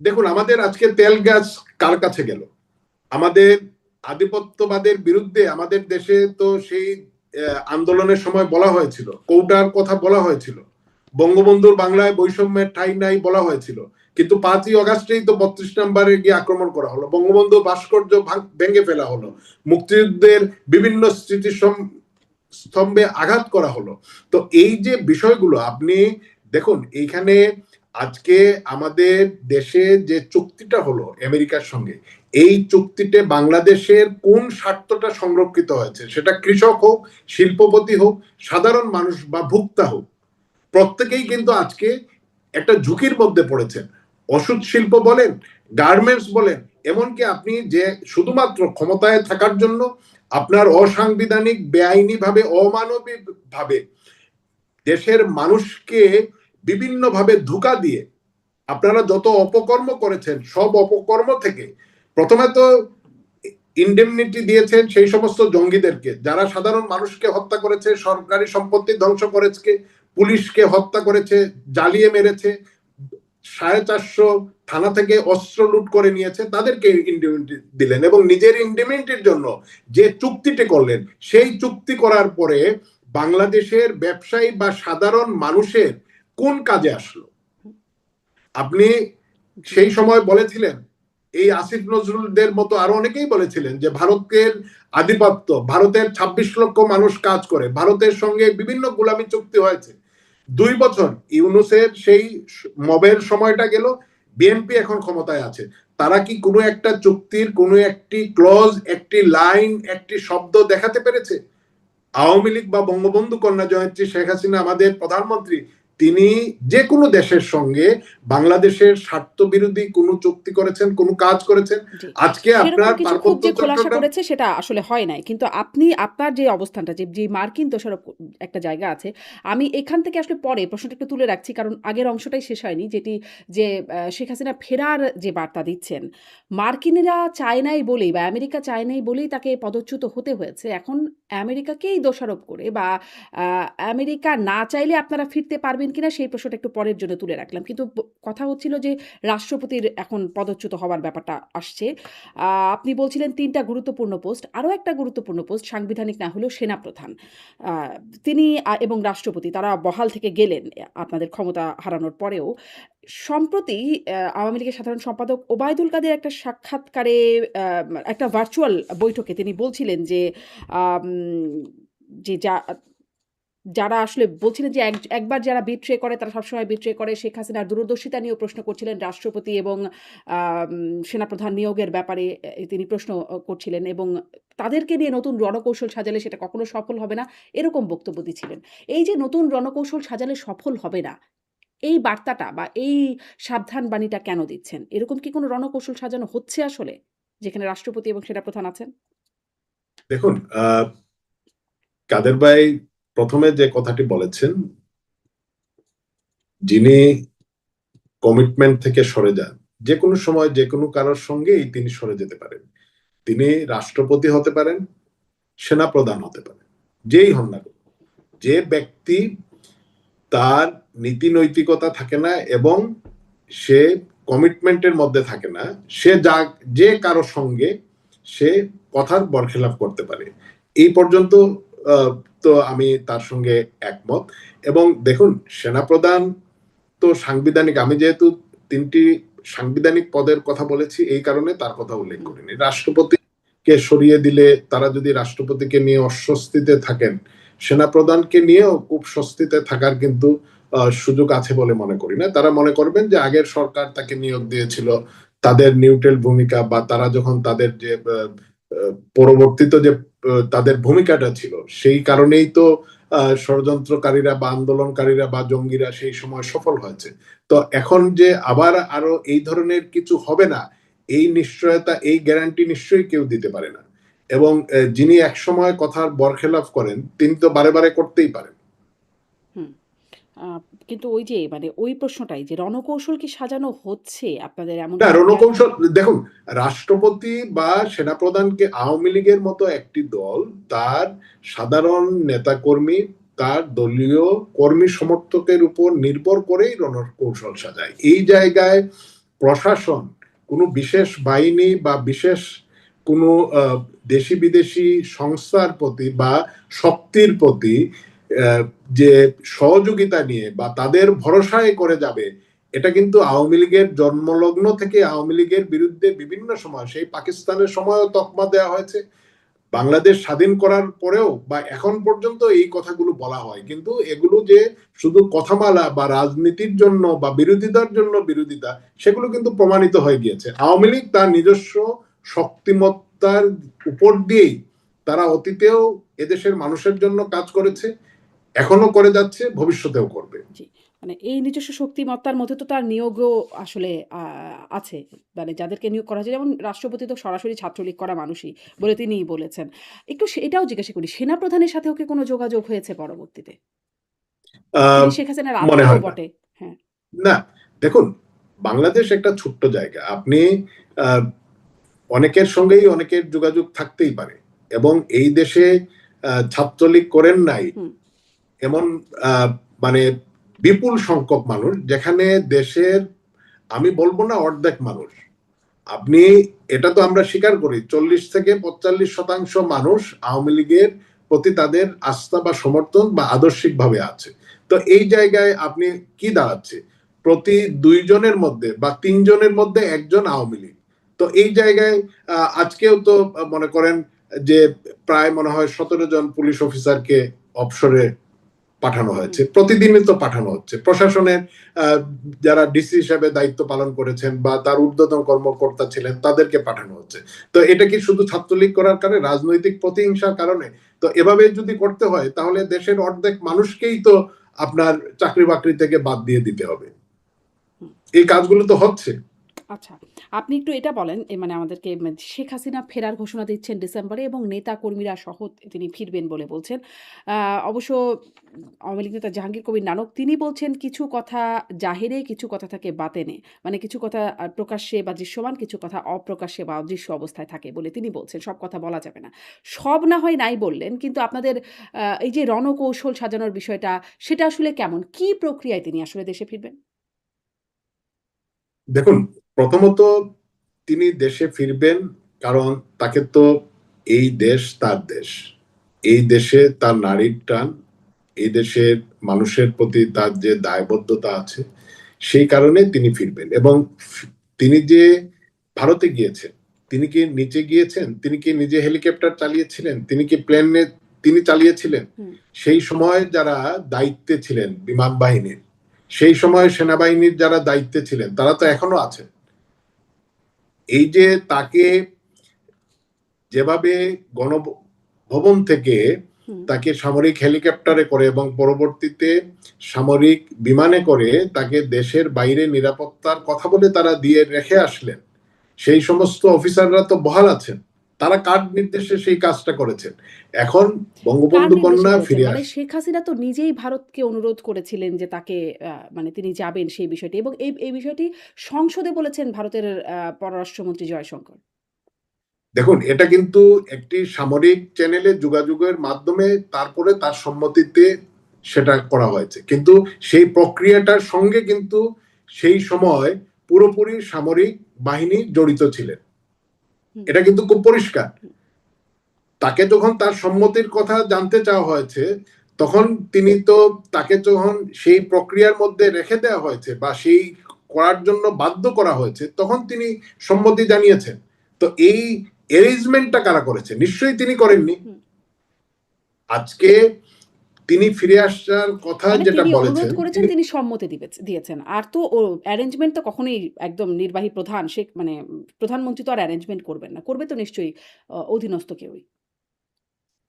দেখুন আমাদের আজকে তেল গ্যাস কার কাছে গেল? আমাদের আধিপত্যবাদের বিরুদ্ধে আমাদের দেশে তো সেই আন্দোলনের সময় বলা হয়েছিল, কৌটার কথা বলা হয়েছিল, বঙ্গবন্ধুর বাংলায় বৈষম্যের ঠাঁই নাই বলা হয়েছিল, কিন্তু 5ই অগাস্টেই তো 32 নম্বরে গিয়ে আক্রমণ করা হলো, বঙ্গবন্ধু ভাস্কর্য ভেঙে ফেলা হলো, মুক্তিযুদ্ধের বিভিন্ন স্মৃতি স্তম্ভে আঘাত করা হলো। তো এই যে বিষয়গুলো আপনি দেখুন, এইখানে আজকে আমাদের দেশে যে চুক্তিটা হলো আমেরিকার সঙ্গে, এই চুক্তিতে বাংলাদেশের কোন স্বার্থটা সংরক্ষিত হয়েছে? সেটা কৃষক হোক, শিল্পপতি হোক, সাধারণ মানুষ বা ভোক্তা হোক, প্রত্যেকেই কিন্তু আজকে একটা ঝুঁকির মধ্যে পড়েছেন। ওষুধ শিল্প বলেন, গার্মেন্টস বলেন, এমনকি আপনি যে শুধুমাত্র ক্ষমতায় থাকার জন্য আপনার অসাংবিধানিক বেআইনি ভাবে অমানবিক ভাবে দেশের মানুষকে বিভিন্ন ভাবে ধোঁকা দিয়ে আপনারা যত অপকর্ম করেছেন, সব অপকর্ম থেকে প্রথমে তো ইন্ডেমনিটি দিয়েছেন সেই সমস্ত জঙ্গিদেরকে যারা সাধারণ মানুষকে হত্যা করেছে, সরকারি সম্পত্তি ধ্বংস করেছে, পুলিশকে হত্যা করেছে, জ্বালিয়ে মেরেছে, 450 থানা থেকে অস্ত্র লুট করে নিয়েছে, তাদেরকে ইন্ডেমনিটি দিলেন এবং নিজের ইন্ডেমনিটির জন্য যে চুক্তিটি করলেন, সেই চুক্তি করার পরে বাংলাদেশের ব্যবসায়ী বা সাধারণ মানুষের কোন কাজে আসলো? আপনি সেই সময় বলেছিলেন, এই আসিফ নজরুলদের মতো আরো অনেকেই বলেছিলেন যে ভারতের আধিপত্য, ভারতের 26 লক্ষ মানুষ কাজ করে, ভারতের সঙ্গে বিভিন্ন গোলামি চুক্তি হয়েছে। 2 বছর ইউনুসের সেই মবের সময়টা গেল, বিএনপি এখন ক্ষমতায় আছে, তারা কি কোনো একটা চুক্তির কোনো একটি ক্লজ, একটি লাইন, একটি শব্দ দেখাতে পেরেছে? আওয়ামী লীগ বা বঙ্গবন্ধু কন্যা জয়ন্তী শেখ হাসিনা আমাদের প্রধানমন্ত্রী, তিনি যে কোনো দেশের সঙ্গে বাংলাদেশের স্বার্থ বিরোধী কোনো চুক্তি করেছেন, কোনো কাজ করেছেন। জি, আজকে সেরকম আপনার কিছু খুব পার্বত্য যে খোলাসা চট্টগ্রাম, করেছে সেটা আসলে হয় নাই, কিন্তু আপনি আপনার যে অবস্থানটা, যে মার্কিন দোষারোপ একটা জায়গা আছে, আমি এখান থেকে আসলে পরে প্রশ্নটা একটু তুলে রাখছি, কারণ আগের অংশটাই শেষ হয়নি, যেটি যে শেখ হাসিনা ফেরার যে বার্তা দিচ্ছেন, মার্কিনিরা চায় নাই বলেই বা আমেরিকা চায় নাই বলেই তাকে পদচ্যুত হতে হয়েছে। এখন আমেরিকাকেই দোষারোপ করে বা আমেরিকা না চাইলে আপনারা ফিরতে পারবেন কিনা সেই প্রশ্নটা একটু পরের জন্য তুলে রাখলাম, কিন্তু কথা হচ্ছিল যে রাষ্ট্রপতির এখন পদচ্যুত হওয়ার ব্যাপারটা আসছে। আপনি বলছিলেন ৩টা গুরুত্বপূর্ণ পোস্ট। আরও একটা গুরুত্বপূর্ণ পোস্ট, সাংবিধানিক না হলেও সেনাপ্রধান। আ তিনি এবং রাষ্ট্রপতি তারা বহাল থেকে গেলেন আপনাদের ক্ষমতা হারানোর পরেও। সম্প্রতি আওয়ামী লীগের সাধারণ সম্পাদক ওবায়দুল কাদের একটা সাক্ষাৎকারে, একটা ভার্চুয়াল বৈঠকে তিনি বলছিলেন যে, আম যে যারা আসলে বলছিলেন যে একবার যারা বিট্রে করে তারা সবসময় বিট্রে করে। শেখ হাসিনার দূরদর্শিতা নিয়েও প্রশ্ন করছিলেন রাষ্ট্রপতি এবং আম সেনাপ্রধান নিয়োগের ব্যাপারে তিনি প্রশ্ন করছিলেন এবং তাদেরকে নিয়ে নতুন রণকৌশল সাজালে সেটা কখনো সফল হবে না, এরকম বক্তব্য দিচ্ছিলেন। এই যে নতুন রণকৌশল সাজালে সফল হবে না, এই বার্তাটা বা এই সাবধান বাণীটা কেন দিচ্ছেন? এরকম কি কোনো রণকৌশল সাজানো হচ্ছে আসলে? যেখানে রাষ্ট্রপতি এবং সেনাপ্রধান আছেন? দেখুন, কাদের ভাই প্রথমে যে কথাটি বলেছেন, যিনি কমিটমেন্ট থেকে সরে যান, যে কোনো সময় যে কোনো কারোর সঙ্গেই তিনি সরে যেতে পারেন। তিনি রাষ্ট্রপতি হতে পারেন, সেনাপ্রধান হতে পারেন, যেই হন না কেন। যে ব্যক্তি তার নীতি নৈতিকতা থাকে না এবং সে কমিটমেন্টের মধ্যে থাকে না, সে যে কারো সঙ্গে সে কথার বরখেলাপ করতে পারে। এই পর্যন্ত তো আমি তার সঙ্গে একমত। এবং দেখুন, সেনাপ্রধান তো সাংবিধানিক, আমি যেহেতু ৩টি সাংবিধানিক পদের কথা বলেছি এই কারণে তার কথা উল্লেখ করিনি। রাষ্ট্রপতিকে সরিয়ে দিলে তারা যদি রাষ্ট্রপতিকে নিয়ে অস্বস্তিতে থাকেন, সেনাপ্রধানকে নিয়েও খুব স্বস্তিতে থাকার কিন্তু সুযোগ আছে বলে মনে করি না। তারা মনে করবেন যে আগের সরকার তাকে নিয়োগ দিয়েছিল, তাদের নিউট্রাল ভূমিকা বা তারা যখন তাদের যে পরবর্তীতে যে তাদের ভূমিকাটা ছিল, সেই কারণেই তো ষড়যন্ত্রকারীরা বা আন্দোলনকারীরা বা জঙ্গিরা সেই সময় সফল হয়েছে। তো এখন যে আবার আরো এই ধরনের কিছু হবে না, এই নিশ্চয়তা, এই গ্যারান্টি নিশ্চয়ই কেউ দিতে পারে না। এবং যিনি একসময় কথার বরখেলাপ করেন তিনি তো বারে বারে করতেই পারেন। হুম। আ কিন্তু ওই যে মানে ওই প্রশ্নটাই যে রণকৌশল কি সাজানো হচ্ছে আপনাদের, এমন না, কি মনে হয়? রণকৌশল দেখুন, রাষ্ট্রপতি বা সেনাপ্রধানকে আওয়ামী লীগের মতো একটি দল তার সাধারণ নেতাকর্মী, তার দলীয় কর্মী সমর্থকের উপর নির্ভর করেই রণকৌশল সাজায়। এই জায়গায় প্রশাসন কোনো বিশেষ বাহিনী বা বিশেষ কোনো দেশি বিদেশি সংস্থার প্রতি বা শক্তির প্রতি যে সহযোগিতা নিয়ে বা তাদের ভরসায় করে যাবে, এটা কিন্তু আওয়ামী লীগের জন্মলগ্ন থেকে আওয়ামী লীগের বিরুদ্ধে বিভিন্ন সময়, সেই পাকিস্তানের সময়ও তকমা দেওয়া হয়েছে, বাংলাদেশ স্বাধীন করার পরেও বা এখন পর্যন্ত এই কথাগুলো বলা হয়। কিন্তু এগুলো যে শুধু কথামালা বা রাজনীতির জন্য বা বিরোধিতার জন্য বিরোধিতা, সেগুলো কিন্তু প্রমাণিত হয়ে গিয়েছে। আওয়ামী লীগ তার নিজস্ব শক্তিমত্তার উপর দিয়েই তারা অতীতেও এদেশের মানুষের জন্য কাজ করেছে, এখনো করে যাচ্ছে, ভবিষ্যতেও করবে। জি। মানে এই নিজস্ব শক্তিমত্তার মধ্যে তো তার নিয়োগও আসলে আছে। মানে যাদেরকে নিয়োগ করা হয়েছে, যেমন রাষ্ট্রপতি তো সরাসরি ছাত্রলীগ করা মানুষই বলে তিনিই বলেছেন। একটু এটাও জিজ্ঞাসা করি, সেনাপ্রধানের সাথেও কি কোনো যোগাযোগ হয়েছে পরবর্তীতে? আহ তিনি শেখ হাসিনার মনে আত্মীয়ও হয় না। বটে। হ্যাঁ। না, দেখুন, বাংলাদেশ একটা ছোট্ট জায়গা। আপনি আহ, অনেকের সঙ্গেই অনেকের যোগাযোগ থাকতেই পারে এবং এই দেশে ছাত্রলীগ করেন নাই হুম, এমন আহ, মানে বিপুল সংখ্যক মানুষ, যেখানে দেশের, আমি বলবো না অর্ধেক মানুষ, আপনি, এটা তো আমরা স্বীকার করি, 40 থেকে 45% মানুষ আওয়ামী লীগের প্রতি তাদের আস্থা বা সমর্থন বা আদর্শিক ভাবে আছে। তো এই জায়গায় আপনি কি দাঁড়াচ্ছে, প্রতি 2 জনের মধ্যে বা 3 জনের মধ্যে একজন আওয়ামী লীগ। তো এই জায়গায় আজকেও তো মনে করেন যে প্রায় মনে হয় 17 জন পুলিশ অফিসারকে অবসরে পাঠানো হুম। হয়েছে, প্রতিদিনই তো পাঠানো হচ্ছে। প্রশাসনের যারা ডিসি হিসেবে দায়িত্ব পালন করেছেন বা তার ঊর্ধ্বতন কর্মকর্তা ছিলেন তাদেরকে পাঠানো হচ্ছে। তো এটা কি শুধু ছাত্রলীগ করার কারণে, রাজনৈতিক প্রতিহিংসার কারণে? তো এভাবে যদি করতে হয় তাহলে দেশের অর্ধেক মানুষকেই তো আপনার চাকরি বাকরি থেকে বাদ দিয়ে দিতে হবে। হুম। এই কাজগুলো তো হচ্ছে। আচ্ছা, আপনি একটু এটা বলেন মানে আমাদেরকে শেখ হাসিনা ফেরার ঘোষণা দিচ্ছেন ডিসেম্বরে এবং নেতা কর্মীরা সহ তিনি ফিরবেন বলে বলছেন। অবশ্য আওয়ামী লীগ নেতা জাহাঙ্গীর কবির নানক তিনি বলছেন কিছু কথা জাহেরে, কিছু কথা থাকে বাতেনে। মানে কিছু কথা প্রকাশ্যে বা দৃশ্যমান, কিছু কথা অপ্রকাশ্যে বা অদৃশ্য অবস্থায় থাকে বলে তিনি বলছেন। সব কথা বলা যাবে না। সব না হয় নাই বললেন, কিন্তু আপনাদের এই যে রণকৌশল সাজানোর বিষয়টা, সেটা আসলে কেমন? কি প্রক্রিয়ায় তিনি আসলে দেশে ফিরবেন? দেখুন, প্রথমত তিনি দেশে ফিরবেন, কারণ তাকে তো এই দেশ তার দেশ, এই দেশে তার নারীর টান, এই দেশের মানুষের প্রতি তার যে দায়বদ্ধতা আছে, সেই কারণে তিনি ফিরবেন। এবং তিনি যে ভারতে গিয়েছেন, তিনি কি নিচে গিয়েছেন? তিনি কি নিজে হেলিকপ্টার চালিয়েছিলেন? তিনি কি প্লেনে তিনি চালিয়েছিলেন? হুম। সেই সময় যারা দায়িত্বে ছিলেন বিমান বাহিনীর, সেই সময় সেনাবাহিনীর যারা দায়িত্বে ছিলেন, তারা তো এখনো আছেন। এই যে তাকে যেভাবে গণভবন থেকে হুম। তাকে সামরিক হেলিকপ্টারে করে এবং পরবর্তীতে সামরিক বিমানে করে তাকে দেশের বাইরে নিরাপত্তার কথা বলে তারা দিয়ে রেখে আসলেন, সেই সমস্ত অফিসাররা তো বহাল আছেন। তারা কার নির্দেশে সেই কাজটা করেছেন? এখন কার বঙ্গবন্ধু নির্দেশে কন্যা করেছেন? ফিরে মানে আসছে। শেখ হাসিনা তো নিজেই ভারতকে অনুরোধ করেছিলেন যে তাকে মানে তিনি যাবেন সেই বিষয়টি, এবং এই বিষয়টি সংসদে বলেছেন ভারতের পররাষ্ট্রমন্ত্রী জয়শঙ্কর। দেখুন, এটা কিন্তু একটি সামরিক চ্যানেলে যোগাযোগের মাধ্যমে তারপরে তার সম্মতিতে সেটা করা হয়েছে, কিন্তু সেই প্রক্রিয়াটার সঙ্গে কিন্তু সেই সময় পুরোপুরি সামরিক বাহিনী জড়িত ছিলেন। হুম, এটা কিন্তু খুব পরিষ্কার। হুম, তাকে যখন তার সম্মতির কথা জানতে চাওয়া হয়েছে, তখন তিনি তো তাকে যখন সেই প্রক্রিয়ার মধ্যে রেখে দেওয়া হয়েছে বা সেই করার জন্য বাধ্য করা হয়েছে, তখন তিনি সম্মতি জানিয়েছেন। তো এই অ্যারেঞ্জমেন্টটা কারা করেছে? নিশ্চয়ই তিনি করেননি। হুম। আজকে তিনি ফিরে আসার কথা মানে যেটা তিনি অনুরোধ বলেছেন, করেছেন, তিনি তিনি সম্মতি দিয়েছেন। আর তো অ্যারেঞ্জমেন্ট তো কখনোই একদম নির্বাহী প্রধান মানে প্রধানমন্ত্রী তো আর অ্যারেঞ্জমেন্ট করবেন না। করবে তো নিশ্চয়ই অধীনস্থ কেউই।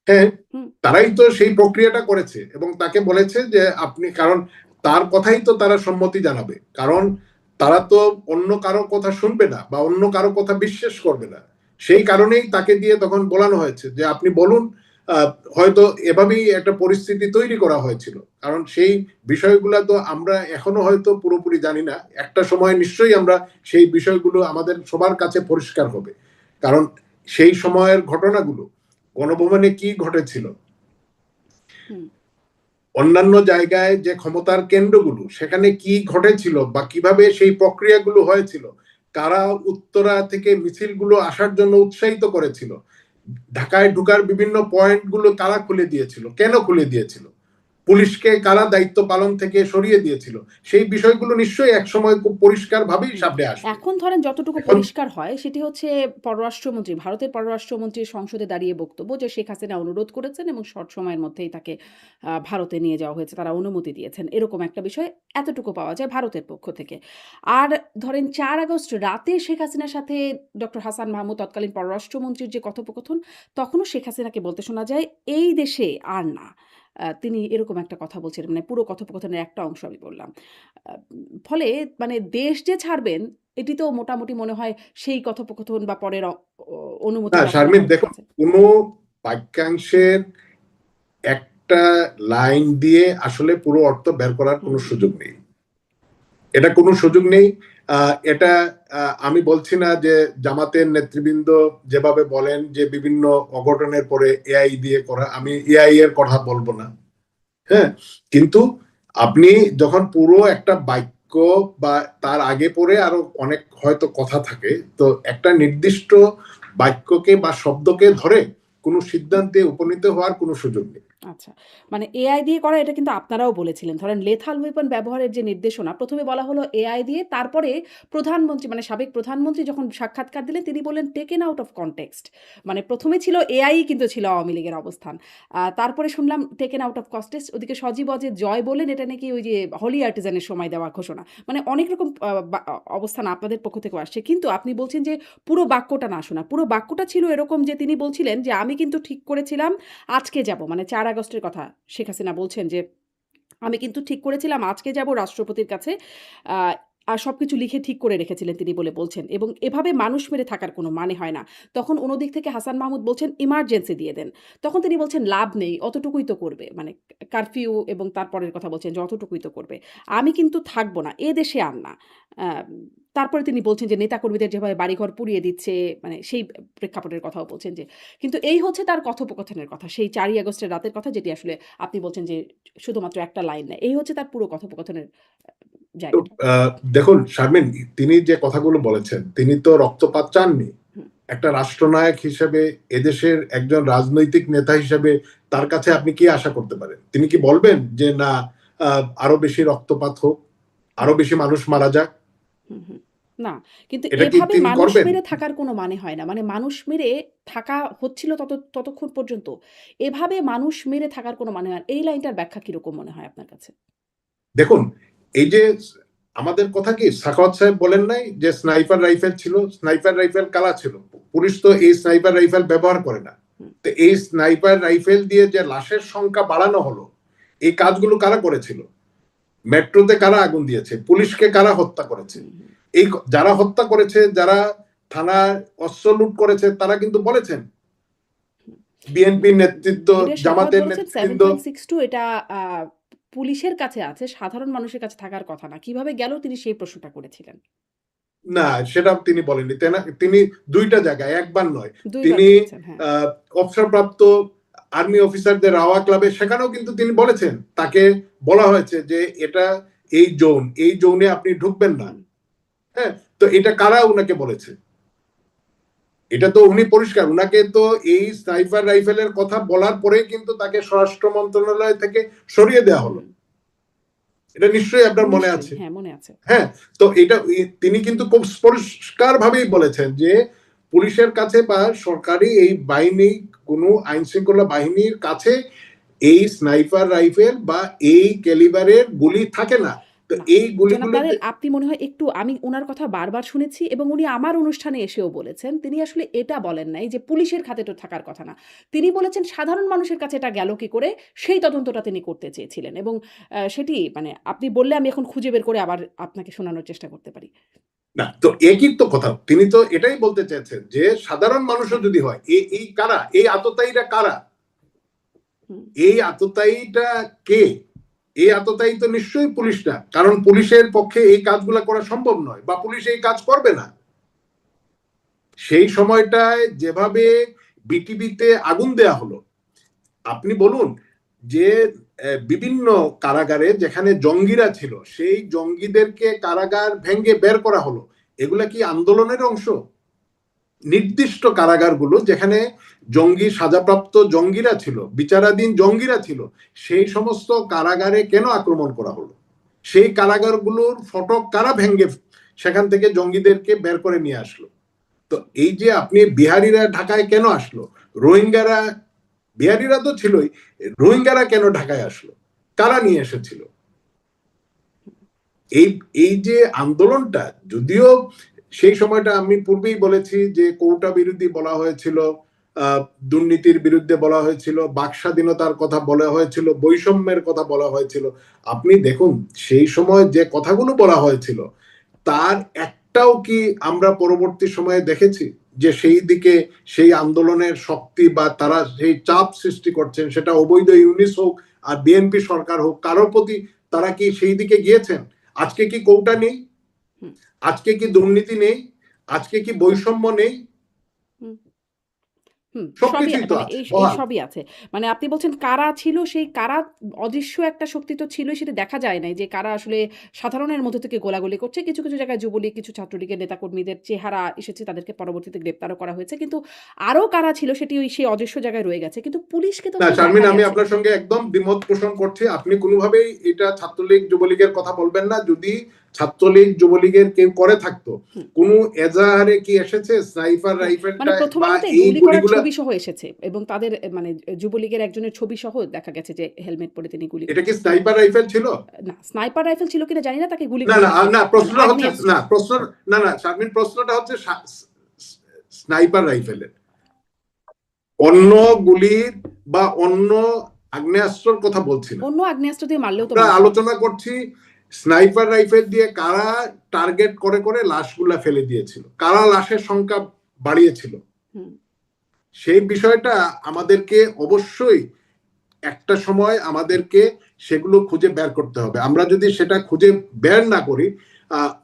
হ্যাঁ, হুম, তারাই তো সেই প্রক্রিয়াটা করেছে এবং তাকে বলেছে যে আপনি, কারণ তার কথাই তো তারা সম্মতি জানাবে, কারণ তারা তো অন্য কারো কথা শুনবে না বা অন্য কারো কথা বিশ্বাস করবে না। সেই কারণেই তাকে দিয়ে তখন বলানো হয়েছে যে আপনি বলুন। হয়তো এভাবেই একটা পরিস্থিতি তৈরি করা হয়েছিল, কারণ সেই বিষয়গুলো তো আমরা এখনো হয়তো পুরোপুরি জানি না। একটা সময় নিশ্চয়ই আমরা সেই বিষয়গুলো আমাদের সবার কাছে পরিষ্কার হবে, কারণ সেই সময়ের ঘটনাগুলো, গণভবনে কি ঘটেছিল, হুম। অন্যান্য জায়গায় যে ক্ষমতার কেন্দ্রগুলো সেখানে কি ঘটেছিল বা কিভাবে সেই প্রক্রিয়াগুলো হয়েছিল, কারা উত্তরা থেকে মিছিলগুলো আসার জন্য উৎসাহিত করেছিল, ঢাকায় ঢুকার বিভিন্ন পয়েন্টগুলো কারা খুলে দিয়েছিল, কেন খুলে দিয়েছিল, পুলিশকে কারা দায়িত্ব পালন থেকে সরিয়ে দিয়েছিল, সেই বিষয়গুলো নিশ্চয়ই একসময় খুব পরিষ্কার ভাবেই হুম। সামনে আসবে। এখন ধরেন যতটুকু এখন পরিষ্কার হয় সেটি হচ্ছে পররাষ্ট্রমন্ত্রী, ভারতের পররাষ্ট্রমন্ত্রীর সংসদে দাঁড়িয়ে বক্তব্য যে শেখ হাসিনা অনুরোধ করেছেন এবং শর্ট সময়ের মধ্যেই তাকে ভারতে নিয়ে যাওয়া হয়েছে। তারা অনুমতি দিয়েছেন। এরকম একটা বিষয় এতটুকু পাওয়া যায় ভারতের পক্ষ থেকে। আর ধরেন ৪ আগস্ট রাতে শেখ হাসিনার সাথে ডক্টর হাসান মাহমুদ তৎকালীন পররাষ্ট্রমন্ত্রীর যে কথোপকথন, তখনও শেখ হাসিনাকে বলতে শোনা যায়, "এই দেশে আর না।" তিনি এরকম একটা কথা বলছিলেন। মানে পুরো কথোপকথনের একটা অংশ আমি বললাম। ফলে মানে দেশ যে ছাড়বেন, এটি তো মোটামুটি মনে হয় সেই কথোপকথন বা পরের না, অনুমতির শারমিন, অপেক্ষায় দেখুন, আছে। কোনো বাক্যাংশের একটা লাইন দিয়ে আসলে পুরো অর্থ বের করার কোনো হুম, সুযোগ নেই। এটা কোনো সুযোগ নেই। এটা আমি বলছি না যে জামাতের নেতৃবৃন্দ যেভাবে বলেন যে বিভিন্ন অঘটনের পরে এআই দিয়ে করা, আমি এআই এর কথা বলবো না। হ্যাঁ, কিন্তু আপনি যখন পুরো একটা বাক্য বা তার আগে পরে আরো অনেক হয়তো কথা থাকে, তো একটা নির্দিষ্ট বাক্যকে বা শব্দকে ধরে কোনো সিদ্ধান্তে উপনীত হওয়ার কোনো সুযোগ নেই। আচ্ছা। মানে এআই দিয়ে করা, এটা কিন্তু আপনারাও বলেছিলেন। ধরেন লেথাল ওয়েপন ব্যবহারের যে নির্দেশনা, ১ম এ বলা হলো এআই দিয়ে, তারপরে প্রধানমন্ত্রী মানে সাবেক প্রধানমন্ত্রী যখন সাক্ষাৎকার দিলেন তিনি বললেন টেকেন আউট অফ কনটেক্সট। মানে ১ম এ ছিল এআই, কিন্তু ছিল আওয়ামী লীগের অবস্থান। তারপরে শুনলাম টেকেন আউট অফ কনটেক্সট, ওদিকে সজীব অজয় জয় বললেন এটা নাকি ওই যে হলি আর্টিজানের সময় দেওয়া ঘোষণা। মানে অনেক রকম অবস্থান আপনাদের পক্ষ থেকেও আসছে। কিন্তু আপনি বলছেন যে পুরো বাক্যটা না শোনা। পুরো বাক্যটা ছিল এরকম যে তিনি বলছিলেন যে আমি কিন্তু ঠিক করেছিলাম আজকে যাব। মানে ৪ আগস্টের কথা শেখ হাসিনা বলছেন যে আমি কিন্তু ঠিক করেছিলাম আজকে যাব রাষ্ট্রপতির কাছে। আ আর সবকিছু লিখে ঠিক করে রেখেছিলেন তিনি বলে বলছেন এবং এভাবে মানুষ মেরে থাকার কোনো মানে হয় না। তখন অন্যদিক থেকে হাসান মাহমুদ বলছেন ইমার্জেন্সি দিয়ে দেন। তখন তিনি বলছেন লাভ নেই, অতটুকুই তো করবে। মানে কারফিউ এবং তারপরের কথা বলছেন যে অতটুকুই তো করবে। আমি কিন্তু থাকব না। এ দেশে আর না। আম তারপরে তিনি বলছেন যে নেতাকর্মীদের যেভাবে বাড়িঘর পুড়িয়ে দিচ্ছে মানে সেই প্রেক্ষাপটের কথাও বলছেন যে কিন্তু এই হচ্ছে তার কথোপকথনের কথা। সেই ৪ই আগস্টের রাতের কথা যেটি আসলে আপনি বলছেন যে শুধুমাত্র একটা লাইন না। এই হচ্ছে তার পুরো কথোপকথনের তো জায়গাটা। দেখুন শারমিন, তিনি যে কথাগুলো বলেছেন তিনি তো রক্তপাত চাননি। হুম, একটা রাষ্ট্রনায়ক হিসেবে, এদেশের একজন রাজনৈতিক নেতা হিসেবে তার কাছে আপনি কি আশা করতে পারেন? তিনি কি বলবেন যে না, আরো বেশি রক্তপাত হোক, হুম, আরো বেশি মানুষ মারা যাক? হুম, হুম। না, কিন্তু এটা কি এভাবে তিনি মানুষ করবেন? মেরে থাকার কোনো মানে হয় না। মানে মানুষ মেরে থাকা হচ্ছিল ততক্ষণ পর্যন্ত। এভাবে মানুষ মেরে থাকার কোনো মানে হয় না। এই লাইনটার ব্যাখ্যা কিরকম মনে হয় আপনার কাছে? দেখুন, এই যে আমাদের কথা কি সাখাওয়াত সাহেব বলেন নাই যে স্নাইপার রাইফেল ছিল? স্নাইপার রাইফেল কারা ছিল? পুলিশ তো এই স্নাইপার রাইফেল ব্যবহার করে না। হুম, তো এই স্নাইপার রাইফেল দিয়ে যে লাশের সংখ্যা বাড়ানো হলো, এই কাজগুলো কারা করেছিল? মেট্রোতে কারা আগুন দিয়েছে? পুলিশকে কারা হত্যা করেছে? হুম, হুম, এই যারা হত্যা করেছে, যারা থানার অস্ত্র লুট করেছে, তারা কিন্তু বলেছেন হুম। বিএনপির নেতৃত্ব, ব্রিগেডিয়ার সাখাওয়াত জামাতের বলেছেন নেতৃবৃন্দ। 7.62 এটা আ পুলিশের কাছে আছে, সাধারণ মানুষের কাছে থাকার কথা না। কিভাবে গেল তিনি সেই প্রশ্নটা করেছিলেন। না, সেটা তিনি বলেননি। তিনি ২ টা জায়গায়, একবার নয়। ২ বার তিনি বলেছেন, হ্যাঁ। আ অবসরপ্রাপ্ত আর্মি অফিসারদের রাওয়া ক্লাবে সেখানেও কিন্তু তিনি বলেছেন। তাকে বলা হয়েছে যে এটা এই জোনে আপনি ঢুকবেন না। হুম, হ্যাঁ? তো এটা কারা উনাকে বলেছে? এটা তো উনি পরিষ্কার। উনাকে তো এই স্নাইপার রাইফেলের কথা বলার পরেই কিন্তু তাকে স্বরাষ্ট্র মন্ত্রণালয় থেকে সরিয়ে দেয়া হলো। হুম। এটা নিশ্চয়ই আপনার মনে নিশ্চয়ই, আছে। হ্যাঁ মনে আছে। হ্যাঁ, তো এটা তিনি কিন্তু খুব পরিষ্কার ভাবেই বলেছেন যে পুলিশের কাছে বা সরকারি এই বাহিনী, কোনো আইন শৃঙ্খলা বাহিনীর কাছে এই স্নাইপার রাইফেল বা এই ক্যালিবারের গুলি থাকে না। তো না, এই জনাব গুলিগুলোতে তারেল আপনি মনে হয় একটু আমি উনার কথা বারবার শুনেছি এবং উনি আমার অনুষ্ঠানে এসেও বলেছেন। তিনি আসলে এটা বলেন নাই যে পুলিশের খাতে তো থাকার কথা না। তিনি বলেছেন সাধারণ মানুষের কাছে এটা গেল কি করে সেই তদন্তটা তিনি করতে চেয়েছিলেন এবং সেটি মানে আপনি বললে আমি এখন খুঁজে বের করে আবার আপনাকে শোনানোর চেষ্টা করতে পারি। না, তো একই তো কথা। তিনি তো এটাই বলতে চেয়েছেন যে সাধারণ মানুষও হ্যাঁ, যদি হয়, এই কারা? এই আততায়ীরা কারা? হুম, এই আততায়ীটা কে? এই আততায়ী তো নিশ্চয়ই পুলিশ না। কারণ পুলিশের পক্ষে এই কাজগুলা করা সম্ভব নয় বা পুলিশ এই কাজ করবে না। সেই সময়টায় যেভাবে বিটিভিতে আগুন দেয়া হলো, আপনি বলুন যে বিভিন্ন কারাগারে যেখানে জঙ্গিরা ছিল, সেই জঙ্গিদেরকে কারাগার ভেঙে বের করা হলো। এগুলা কি আন্দোলনের অংশ? নির্দিষ্ট কারাগারগুলো যেখানে জঙ্গি সাজাপ্রাপ্ত জঙ্গিরা ছিল, বিচারাধীন জঙ্গিরা ছিল, সেই সমস্ত কারাগারে কেন আক্রমণ করা হলো? সেই কারাগারগুলোর ফটক কারা ভেঙে সেখান থেকে জঙ্গিদেরকে বের করে নিয়ে আসলো? তো এই যে আপনি বিহারিরা ঢাকায় কেন আসলো? রোহিঙ্গারা, বিহারিরা তো ছিলই, রোহিঙ্গারা কেন ঢাকায় আসলো? কারা নিয়ে এসেছিল? এই এই যে আন্দোলনটা, যদিও সেই সময়টা আমি পূর্বেই বলেছি যে কোটা বিরোধী বলা হয়েছিল, দুর্নীতির বিরুদ্ধে বলা হয়েছিল, বাক স্বাধীনতার কথা বলা হয়েছিল, বৈষম্যের কথা বলা হয়েছিল। আপনি দেখুন সেই সময় যে কথাগুলো বলা হয়েছিল তার একটাও কি আমরা পরবর্তী সময়ে দেখেছি যে সেই দিকে সেই আন্দোলনের শক্তি বা তারা সেই চাপ সৃষ্টি করছেন, সেটা অবৈধ ইউনিস হোক আর বিএনপি সরকার হোক, কারোর প্রতি তারা কি সেই দিকে গিয়েছেন? আজকে কি কোটা নেই? হুম, আজকে কি দুর্নীতি নেই? আজকে কি বৈষম্য নেই? হুম। হুম, সবই সবকিছুই তো মানে আছে, এই বহাল। সবই আছে। মানে আপনি বলছেন কারা ছিল, সেই কারা অদৃশ্য একটা শক্তি তো ছিলই, সেটা দেখা যায় নাই যে কারা আসলে সাধারণের মধ্য থেকে গোলাগুলি করছে। কিছু, কিছু জায়গায় যুবলীগ, কিছু ছাত্রলীগের নেতাকর্মীদের চেহারা এসেছে, তাদেরকে পরবর্তীতে গ্রেপ্তারও করা হয়েছে। কিন্তু আরো কারা ছিল সেটি ওই সেই অদৃশ্য জায়গায় রয়ে গেছে। কিন্তু পুলিশকে তো না আসলে দেখা শারমিন, আমি গেছে। আপনার সঙ্গে একদম দ্বিমত পোষণ করছি। আপনি কোনোভাবেই এটা ছাত্রলীগ যুবলীগের কথা বলবেন না। যদি ছাত্রলীগ যুবলীগের কেউ করে থাকতো, হুম, কোন এজাহারে কি এসেছে স্নাইপার না মানে রাইফেলটা ১ম বা আলোতে এই গুলি করার গুলিগুলা? ছবি সহ এসেছে এবং তাদের মানে যুবলীগের একজনের ছবি সহ দেখা গেছে যে হেলমেট পরে তিনি গুলি এটা কি করেছেন। স্নাইপার রাইফেল ছিল? না, স্নাইপার রাইফেল ছিল কিনা জানি না, তাকে গুলি না করা না হয়েছে। না, মানে প্রশ্নটা হচ্ছে আগ্নেয়াস্ত্র। না, না শারমিন, প্রশ্নটা হচ্ছে স্নাইপার রাইফেলের অন্য গুলির বা অন্য আগ্নেয়াস্ত্রর কথা বলছি না, অন্য আগ্নেয়াস্ত্র দিয়ে মারলেও তো আমরা মানুষ আলোচনা করছি স্নাইপার রাইফেল দিয়ে কারা টার্গেট করে করে লাশগুলা ফেলে দিয়েছিল, কারা লাশের সংখ্যা বাড়িয়েছিল। হুম। সেই বিষয়টা আমাদেরকে অবশ্যই একটা সময় আমাদেরকে সেগুলো খুঁজে বের করতে হবে। আমরা যদি সেটা খুঁজে বের না করি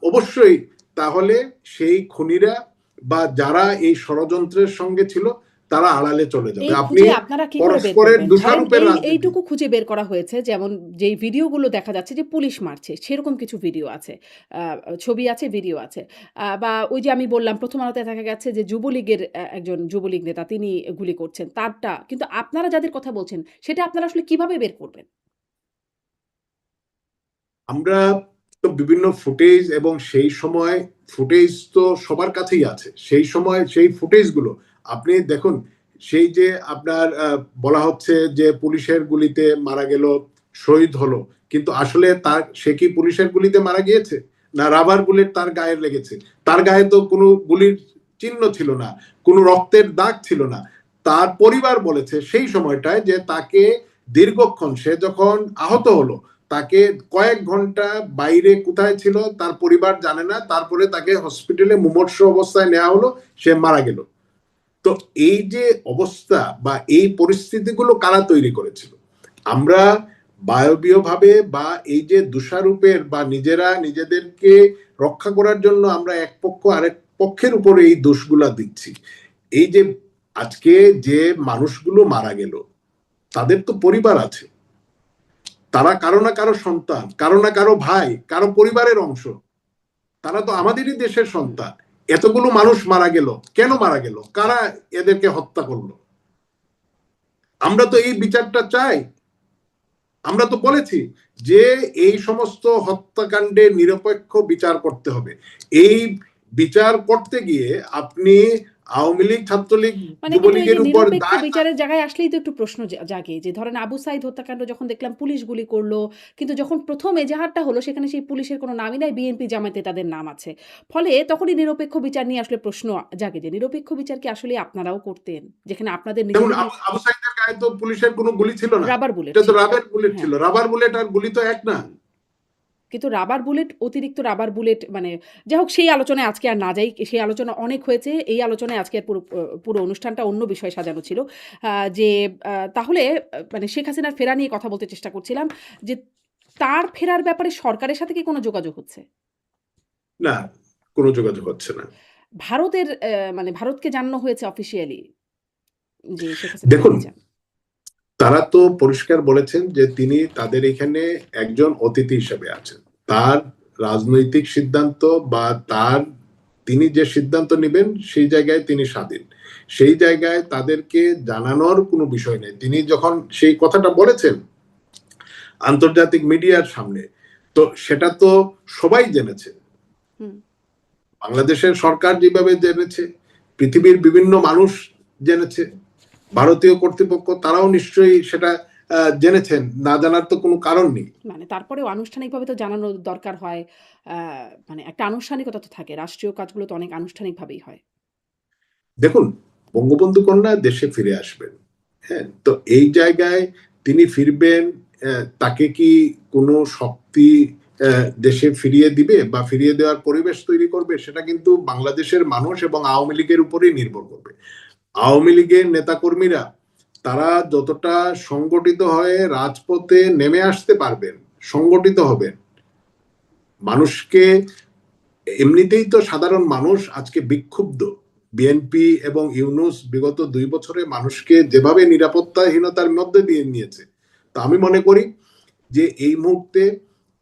অবশ্যই তাহলে সেই খুনিরা বা যারা এই ষড়যন্ত্রের সঙ্গে ছিল তারা আড়ালে চলে যাবে। এই আপনি খুঁজে আপনারা কি করে বের পরস্পরের করবেন? ধরেন দোষারোপের রাজনীতি, এইটুকু খুঁজে বের করা হয়েছে, যেমন যেই ভিডিওগুলো দেখা যাচ্ছে যে পুলিশ মারছে, সেরকম কিছু ভিডিও আছে। আ ছবি আছে, ভিডিও আছে। বা ওই যে আমি বললাম প্রথম আলোতে দেখা গেছে যে যুবলীগের একজন যুবলীগ নেতা তিনি গুলি করছেন। তারটা কিন্তু আপনারা যাদের কথা বলছেন সেটা আপনারা আসলে কিভাবে বের করবেন? আমরা তো বিভিন্ন ফুটেজ এবং সেই সময় ফুটেজ তো সবার কাছেই আছে, সেই সময় সেই ফুটেজ গুলো আপনি দেখুন। সেই যে আপনার বলা হচ্ছে যে পুলিশের গুলিতে মারা গেল, শহীদ হলো, কিন্তু আসলে তার সে কি পুলিশের গুলিতে মারা গিয়েছে, না রাবার বুলেট তার গায়ে লেগেছে? তার গায়ে তো কোনো গুলির চিহ্ন ছিল না, কোনো রক্তের দাগ ছিল না। তার পরিবার বলেছে সেই সময়টায় যে তাকে দীর্ঘক্ষণ, সে যখন আহত হলো তাকে কয়েক ঘন্টা বাইরে কোথায় ছিল তার পরিবার জানে না, তারপরে তাকে হসপিটালে মুমূর্ষু অবস্থায় নেওয়া হলো, সে মারা গেল। তো এই যে অবস্থা বা এই পরিস্থিতিগুলো কারা তৈরি করেছিল? আমরা বায়বীয় ভাবে বা এই যে দোষারোপের বা নিজেরা নিজেদেরকে রক্ষা করার জন্য আমরা এক পক্ষ আরেক পক্ষের উপরে এই দোষগুলা দিচ্ছি। এই যে আজকে যে মানুষগুলো মারা গেল তাদের তো পরিবার আছে, তারা কারো না কারো সন্তান, কারো না কারো ভাই, কারো পরিবারের অংশ, তারা তো আমাদেরই দেশের সন্তান। এতগুলো মানুষ মারা গেল, কেন মারা গেল, কারা এদেরকে হত্যা করলো? আমরা তো এই বিচারটা চাই। আমরা তো বলেছি যে এই সমস্ত হত্যাকাণ্ডের নিরপেক্ষ বিচার করতে হবে। এই বিচার করতে গিয়ে আপনি আওয়ামী লীগ, ছাত্রলীগ, মানে কিন্তু এই যুবলীগের যে উপর নিরপেক্ষ দায়। বিচারের জায়গায় আসলেই তো একটু প্রশ্ন জাগে যে ধরেন আবু সাঈদ হত্যাকাণ্ড যখন দেখলাম পুলিশ গুলি করলো, কিন্তু যখন প্রথম এজাহারটা হলো সেখানে সেই পুলিশের কোনো নামই নাই, বিএনপি জামায়াতে তাদের নাম আছে। ফলে তখনই নিরপেক্ষ বিচার নিয়ে আসলে প্রশ্ন জাগে যে নিরপেক্ষ বিচার কি আসলে আপনারাও করতেন? যেখানে আপনাদের যেমন নিজেদেরই আবু সাইদের গায়ে তো পুলিশের কোনো গুলি ছিল না, রাবার বুলেট এটা তো ছিল। রাবার বুলেট হ্যাঁ। ছিল। রাবার বুলেট আর গুলি তো এক না। হুম। কিন্তু রাবার বুলেট, অতিরিক্ত রাবার বুলেট মানে যাই হোক সেই আলোচনায় আজকে আর না যাই। সেই আলোচনা অনেক হয়েছে। এই আলোচনায় আজকের পুরো অনুষ্ঠানটা অন্য বিষয়ে সাজানো ছিল। যে তাহলে মানে শেখ হাসিনার ফেরা নিয়ে কথা বলতে চেষ্টা করছিলাম যে তার ফেরার ব্যাপারে সরকারের সাথে কি কোনো যোগাযোগ হচ্ছে? না, কোনো যোগাযোগ হচ্ছে না। ভারতের মানে ভারতকে জানানো হয়েছে অফিসিয়ালি যে শেখ হাসিনা দেখুন, ফিরতে চান। তারা তো পরিষ্কার বলেছেন যে তিনি তাদের এখানে একজন অতিথি হিসেবে আছেন। তার রাজনৈতিক সিদ্ধান্ত বা তার তিনি যে সিদ্ধান্ত নেবেন সেই জায়গায় তিনি স্বাধীন। সেই জায়গায় তাদেরকে জানানোর কোনো বিষয় নেই। তিনি যখন সেই কথাটা বলেছেন আন্তর্জাতিক মিডিয়ার সামনে, তো সেটা তো সবাই জেনেছে। হুম। বাংলাদেশের সরকার যেভাবে জেনেছে, পৃথিবীর বিভিন্ন মানুষ জেনেছে, ভারতীয় কর্তৃপক্ষ তারাও নিশ্চয়ই সেটা জেনেছেন, না জানার তো কোনো কারণ নেই। মানে তারপরেও আনুষ্ঠানিকভাবে তো জানানো দরকার হয়। আ মানে একটা আনুষ্ঠানিকতা তো থাকে। রাষ্ট্রীয় কাজগুলো তো অনেক আনুষ্ঠানিকভাবেই হয়। দেখুন, বঙ্গবন্ধু কন্যা দেশে ফিরে আসবেন। হ্যাঁ, তো এই জায়গায় তিনি ফিরবেন, তাকে কি কোনো শক্তি দেশে ফিরিয়ে দিবে বা ফিরিয়ে দেওয়ার পরিবেশ তৈরি করবে, সেটা কিন্তু বাংলাদেশের মানুষ এবং আওয়ামী লীগের উপরেই নির্ভর করবে। আওয়ামী লীগের নেতাকর্মীরা তারা যতটা সংগঠিত হয়ে রাজপথে নেমে আসতে পারবেন, সংগঠিত হবেন, মানুষকে, এমনিতেই তো সাধারণ মানুষ আজকে বিক্ষুব্ধ। বিএনপি এবং ইউনূস বিগত 2 বছরে মানুষকে যেভাবে নিরাপত্তাহীনতার মধ্যে দিয়ে নিয়েছে, তা আমি মনে করি যে এই মুহূর্তে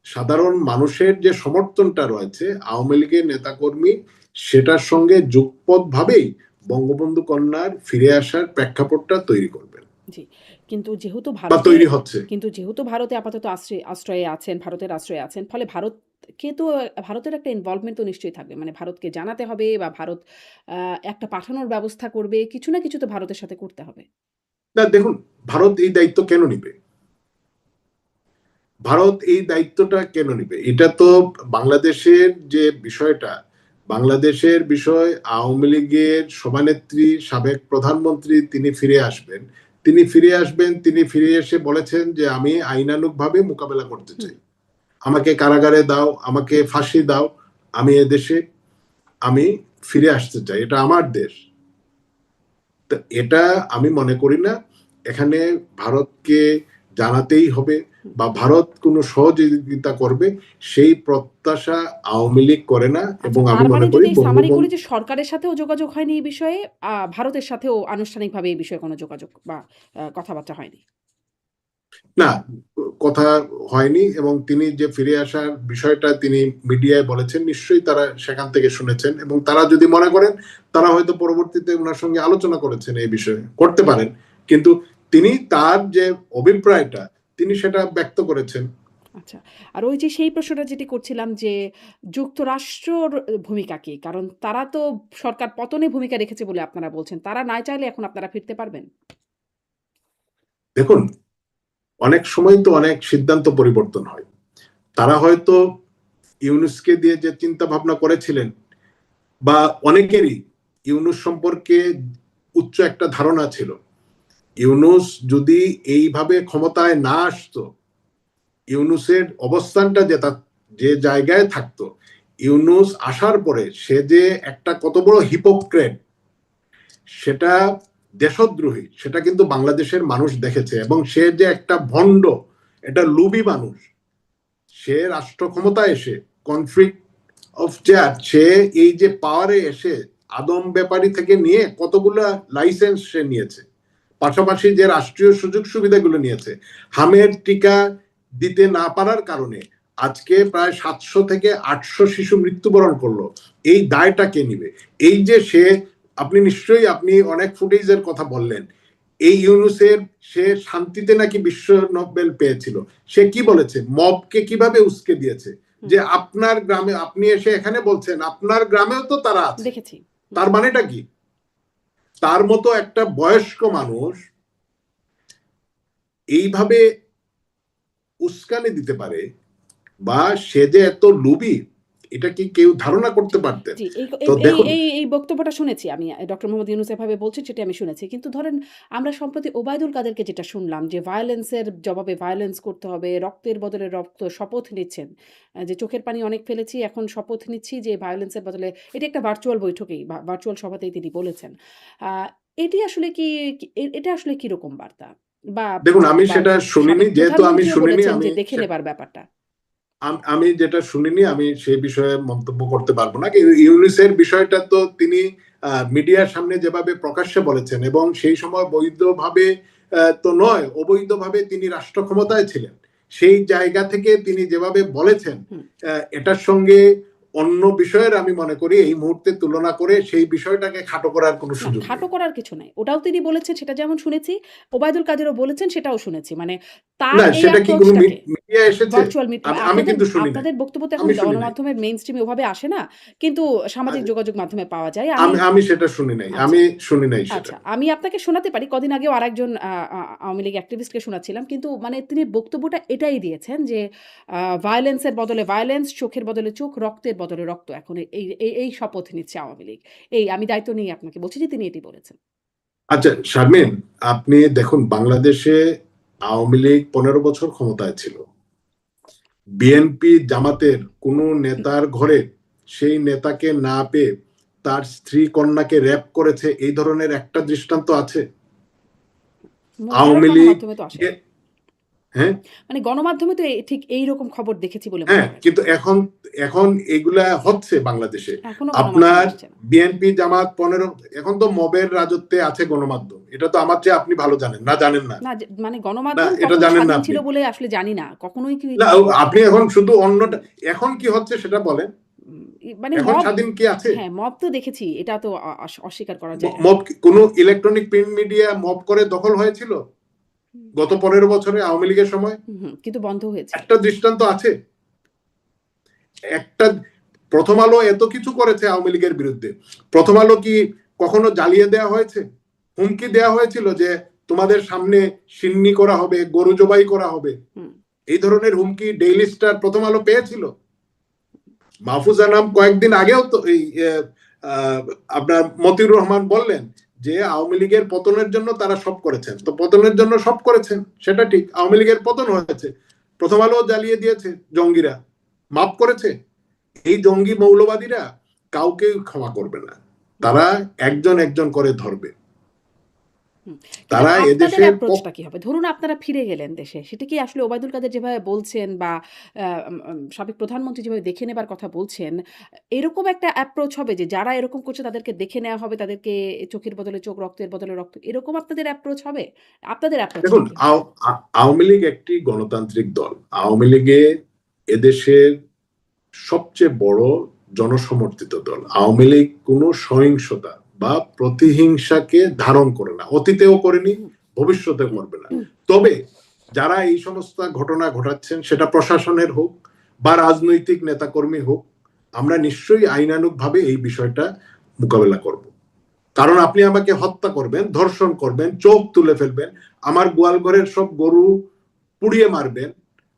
সাধারণ মানুষের যে সমর্থনটা রয়েছে আওয়ামী লীগের নেতাকর্মী, সেটার সঙ্গে যুগপৎ ভাবেই বঙ্গবন্ধু কন্যার ফিরে আসার প্রেক্ষাপটটা তৈরি করবেন জি। কিন্তু যেহেতু বা ভারতে তৈরি হচ্ছে। ভারতে আপাতত আশ্রয়ে আছেন, ভারতের আশ্রয়ে আছেন। ফলে ভারতকে তো ভারতের একটা ইনভলভমেন্ট তো নিশ্চয়ই থাকবে। মানে ভারতকে জানাতে হবে বা ভারত আ একটা পাঠানোর ব্যবস্থা করবে। কিছু না কিছু তো ভারতের সাথে করতে হবে। না দেখুন, ভারত এই দায়িত্ব কেন নিবে? ভারত এই দায়িত্বটা কেন নিবে? এটা তো বাংলাদেশের যে বিষয়টা, বাংলাদেশের বিষয়, আওয়ামী লীগের সভানেত্রী, সাবেক প্রধানমন্ত্রী তিনি ফিরে আসবেন। তিনি ফিরে আসবেন, তিনি ফিরে এসে বলেছেন যে আমি আইনানুগভাবে মোকাবেলা করতে চাই, আমাকে কারাগারে দাও, আমাকে ফাঁসি দাও, আমি এদেশে আমি ফিরে আসতে চাই, এটা আমার দেশ। তো এটা আমি মনে করি না এখানে ভারতকে জানাতেই হবে বা ভারত কোনো সহযোগিতা করবে, সেই প্রত্যাশা আওয়ামী লীগ করে না। এবং আমি তার মনে মানে করি যদি সামারি করি যে সরকারের সাথেও যোগাযোগ হয়নি এই বিষয়ে, ভারতের সাথেও আনুষ্ঠানিকভাবে এই বিষয়ে কোনো যোগাযোগ বা কথাবার্তা হয়নি। না, কথা হয়নি। এবং তিনি যে ফিরে আসার বিষয়টা তিনি মিডিয়ায় বলেছেন, নিশ্চয়ই তারা সেখান থেকে শুনেছেন, এবং তারা যদি মনে করেন তারা হয়তো পরবর্তীতে ওনার সঙ্গে আলোচনা করেছেন এই বিষয়ে, করতে পারেন। কিন্তু তিনি তার যে অভিপ্রায়টা তিনি সেটা ব্যক্ত করেছেন। আচ্ছা, আর ওই যে সেই প্রশ্নটা যেটি করছিলাম যে যুক্তরাষ্ট্রর ভূমিকা কি? কারণ তারা তো সরকার পতনে ভূমিকা রেখেছে বলে আপনারা বলছেন। তারা না চাইলে এখন আপনারা ফিরতে পারবেন? দেখুন, অনেক সময় তো অনেক সিদ্ধান্ত পরিবর্তন হয়। তারা হয়তো ইউনুসকে দিয়ে যে চিন্তা ভাবনা করেছিলেন, বা অনেকেরই ইউনুস সম্পর্কে উচ্চ একটা ধারণা ছিল, ইউনুস যদি এইভাবে ক্ষমতায় না আসতো, ইউনুসের অবস্থানটা যে জায়গায় থাকতো, ইউনুস আসার পরে সে যে একটা কত বড় হিপোক্রেট, সেটা দেশদ্রোহী, সেটা কিন্তু বাংলাদেশের মানুষ দেখেছে। এবং সে যে একটা ভণ্ড, এটা লুবি মানুষ, সে রাষ্ট্র ক্ষমতায় এসে কনফ্লিক্ট অফ চেয়ার, সে এই যে পাওয়ারে এসে আদম ব্যাপারী থেকে নিয়ে কতগুলো লাইসেন্স সে নিয়েছে, পাশাপাশি যে রাষ্ট্রীয় সুযোগ সুবিধাগুলো নিয়েছে, হামের টিকা দিতে না পারার কারণে আজকে প্রায় 700 থেকে 800 শিশু মৃত্যুবরণ করলো। এই দায়টা কে নিবে? এই যে সে, আপনি নিশ্চয়ই আপনি অনেক ফুটেজের কথা বললেন, এই ইউনুসের, সে শান্তিতে নাকি বিশ্ব নোবেল পেয়েছিল, সে কি বলেছে, মবকে কিভাবে উস্কে দিয়েছে, যে আপনার গ্রামে, আপনি এসে এখানে বলছেন আপনার গ্রামেও তো তারা আছে, দেখেছি। তার মানেটা কি? তার মতো একটা বয়স্ক মানুষ এইভাবে উস্কানি দিতে পারে, বা সে যে এত লোভী, এটা কি কেউ ধারণা করতে পারতেন? জি, তো দেখুন, এই বক্তব্যটা শুনেছি আমি। ডক্টর মোহাম্মদ ইউনূস এভাবে বলছেন সেটি আমি শুনেছি। কিন্তু ধরেন আমরা সম্প্রতি ওবায়দুল কাদেরকে যেটা শুনলাম যে ভায়োলেন্সের জবাবে ভায়োলেন্স করতে হবে, রক্তের বদলে রক্ত, শপথ নিচ্ছেন। যে চোখের পানি অনেক ফেলেছি, এখন শপথ নিচ্ছি যে ভায়োলেন্সের বদলে, এটি একটা ভার্চুয়াল বৈঠকেই বা ভার্চুয়াল সভাতেই তিনি বলেছেন। আ এটি আসলে কি, এটা আসলে কিরকম বার্তা? বা দেখুন, আমি বা সেটা শুনিনি, সাবেক যেহেতু আমি প্রধানমন্ত্রীও শুনিনি, বলেছেন আমি যে দেখে নেবার ব্যাপারটা। আমি যেটা শুনিনি, আমি সেই বিষয়ে মন্তব্য করতে পারবো না। কিন্তু ইউনিসের বিষয়টা তো তিনি মিডিয়ার সামনে যেভাবে প্রকাশ্যে বলেছেন, এবং সেই সময় বৈধভাবে তো নয়, অবৈধভাবে তিনি রাষ্ট্র ক্ষমতায় ছিলেন, সেই জায়গা থেকে তিনি যেভাবে বলেছেন, হুম। এটার সঙ্গে অন্য বিষয়ের আমি মনে করি এই মুহূর্তে তুলনা করে সেই বিষয়টাকে খাটো করার কোনো না, সুযোগ খাটো নেই। করার কিছু নাই। ওটাও তিনি বলেছেন, সেটা যেমন শুনেছি, ওবায়দুল কাদেরও বলেছেন সেটাও শুনেছি। মানে তার না, এই সেটা কি কোনো অ্যাপ্রোচটাকে মিডিয়া এসেছে? ভার্চুয়াল মিট, আমি কিন্তু শুনি নাই, আপনাদের বক্তব্য তো এখন আমি শুনি নাই। গণমাধ্যমের মেইনস্ট্রিম এ ওভাবে আসে না। কিন্তু সামাজিক যোগাযোগ মাধ্যমে পাওয়া যায়। আমি সেটা শুনি নাই, আচ্ছা, আমি শুনি নাই সেটা। আচ্ছা। আমি আপনাকে শোনাতে পারি। কদিন আগেও আরেকজন আওয়ামী লীগ অ্যাক্টিভিস্টকে শোনাচ্ছিলাম। কিন্তু মানে তিনি বক্তব্যটা এটাই দিয়েছেন যে ভায়োলেন্স এর বদলে ভায়োলেন্স, চোখের বদলে চোখ, রক্তের বদলে রক্ত। এখন এই শপথ নিচ্ছে আওয়ামী লীগ। আমি দায়িত্ব নিয়ে আপনাকে বলছি যে তিনি এটি বলেছেন। আচ্ছা শারমিন, আপনি দেখুন, বাংলাদেশে আওয়ামী লীগ 15 বছর ক্ষমতায় ছিল। বিএনপি জামাতের কোন নেতার ঘরে সেই নেতাকে না পেয়ে তার স্ত্রী কন্যাকে র্যাপ করেছে, এই ধরনের একটা দৃষ্টান্ত আছে? মুখের আওয়ামী লীগ, গণমাধ্যমে তো আসে। হ্যাঁ মানে গণমাধ্যমে তো ঠিক এইরকম খবর দেখেছি বলে মনে হ্যাঁ, করেন। কিন্তু এখন এখন এগুলা হচ্ছে বাংলাদেশে। এখনো গণমাধ্যমে আপনার আসছে না। বিএনপি জামাত 15, এখন তো মবের রাজত্বে আছে গণমাধ্যম, এটা তো আমার চেয়ে আপনি ভালো জানেন, না জানেন না? না, যে মানে না, গণমাধ্যম এটা কখনো জানেন না স্বাধীন আপনি? ছিল বলে আসলে জানি না। কখনোই কি না, আপনি এখন শুধু অন্যটা, এখন কি হচ্ছে সেটা বলেন। মানে এখন মব, স্বাধীন কি আছে? হ্যাঁ, মব তো দেখেছি। এটা তো অস্বীকার করা যায় না। মব, কোন ইলেকট্রনিক প্রিন্ট মিডিয়া মব করে দখল হয়েছিল গত 15 বছরে আওয়ামী লীগের সময়? কিন্তু বন্ধ হয়েছিল। একটা দৃষ্টান্ত আছে? একটা, প্রথম আলো এত কিছু করেছে আওয়ামী লীগের বিরুদ্ধে, প্রথম আলো কি কখনো জ্বালিয়ে দেওয়া হয়েছে? হুমকি দেওয়া হয়েছিল যে তোমাদের সামনে সিন্নি করা হবে, গরু জবাই করা হবে? এই ধরনের হুমকি ডেইলি স্টার, প্রথম আলো পেয়েছিল? মাহফুজ আনাম কয়েকদিন আগেও তো এই আপনার মতিউর রহমান বললেন যে আওয়ামী লীগের পতনের জন্য তারা সব করেছেন, তো পতনের জন্য সব করেছেন সেটা ঠিক, আওয়ামী লীগের পতন হয়েছে, প্রথম আলো জ্বালিয়ে দিয়েছে জঙ্গিরা, মাফ করেছে? এই জঙ্গি মৌলবাদীরা কাউকে ক্ষমা করবে না, তারা একজন একজন করে ধরবে। তারা আপনাদের এদেশের অ্যাপ্রোচটা কি হবে? ধরুন আপনারা ফিরে গেলেন দেশে, সেটা কি আসলে ওবায়দুল কাদের যেভাবে বলছেন বা সাবেক প্রধানমন্ত্রী যেভাবে দেখে নেবার কথা বলছেন, এরকম একটা অ্যাপ্রোচ হবে যে যারা এরকম করছে তাদেরকে দেখে নেওয়া হবে, তাদেরকে চোখের বদলে চোখ, রক্তের বদলে রক্ত, এরকম আপনাদের অ্যাপ্রোচ হবে? আপনাদের অ্যাপ্রোচটা দেখুন, কি হবে? আওয়ামী লীগ একটি গণতান্ত্রিক দল। আওয়ামী লীগে এদেশের সবচেয়ে বড় জনসমর্থিত দল। আওয়ামী লীগ কোনো সহিংসতা বা প্রতিহিংসাকে ধারণ করে না, অতীতেও করেনি, ভবিষ্যতেও করবে না। তবে যারা এই সমস্ত ঘটনা ঘটাচ্ছেন, সেটা প্রশাসনের হোক বা রাজনৈতিক নেতাকর্মী হোক, আমরা নিশ্চয়ই আইনানুগ ভাবে এই বিষয়টা মোকাবেলা করব। কারণ আপনি আমাকে হত্যা করবেন, ধর্ষণ করবেন, চোখ তুলে ফেলবেন, আমার গোয়ালঘরের সব গরু পুড়িয়ে মারবেন,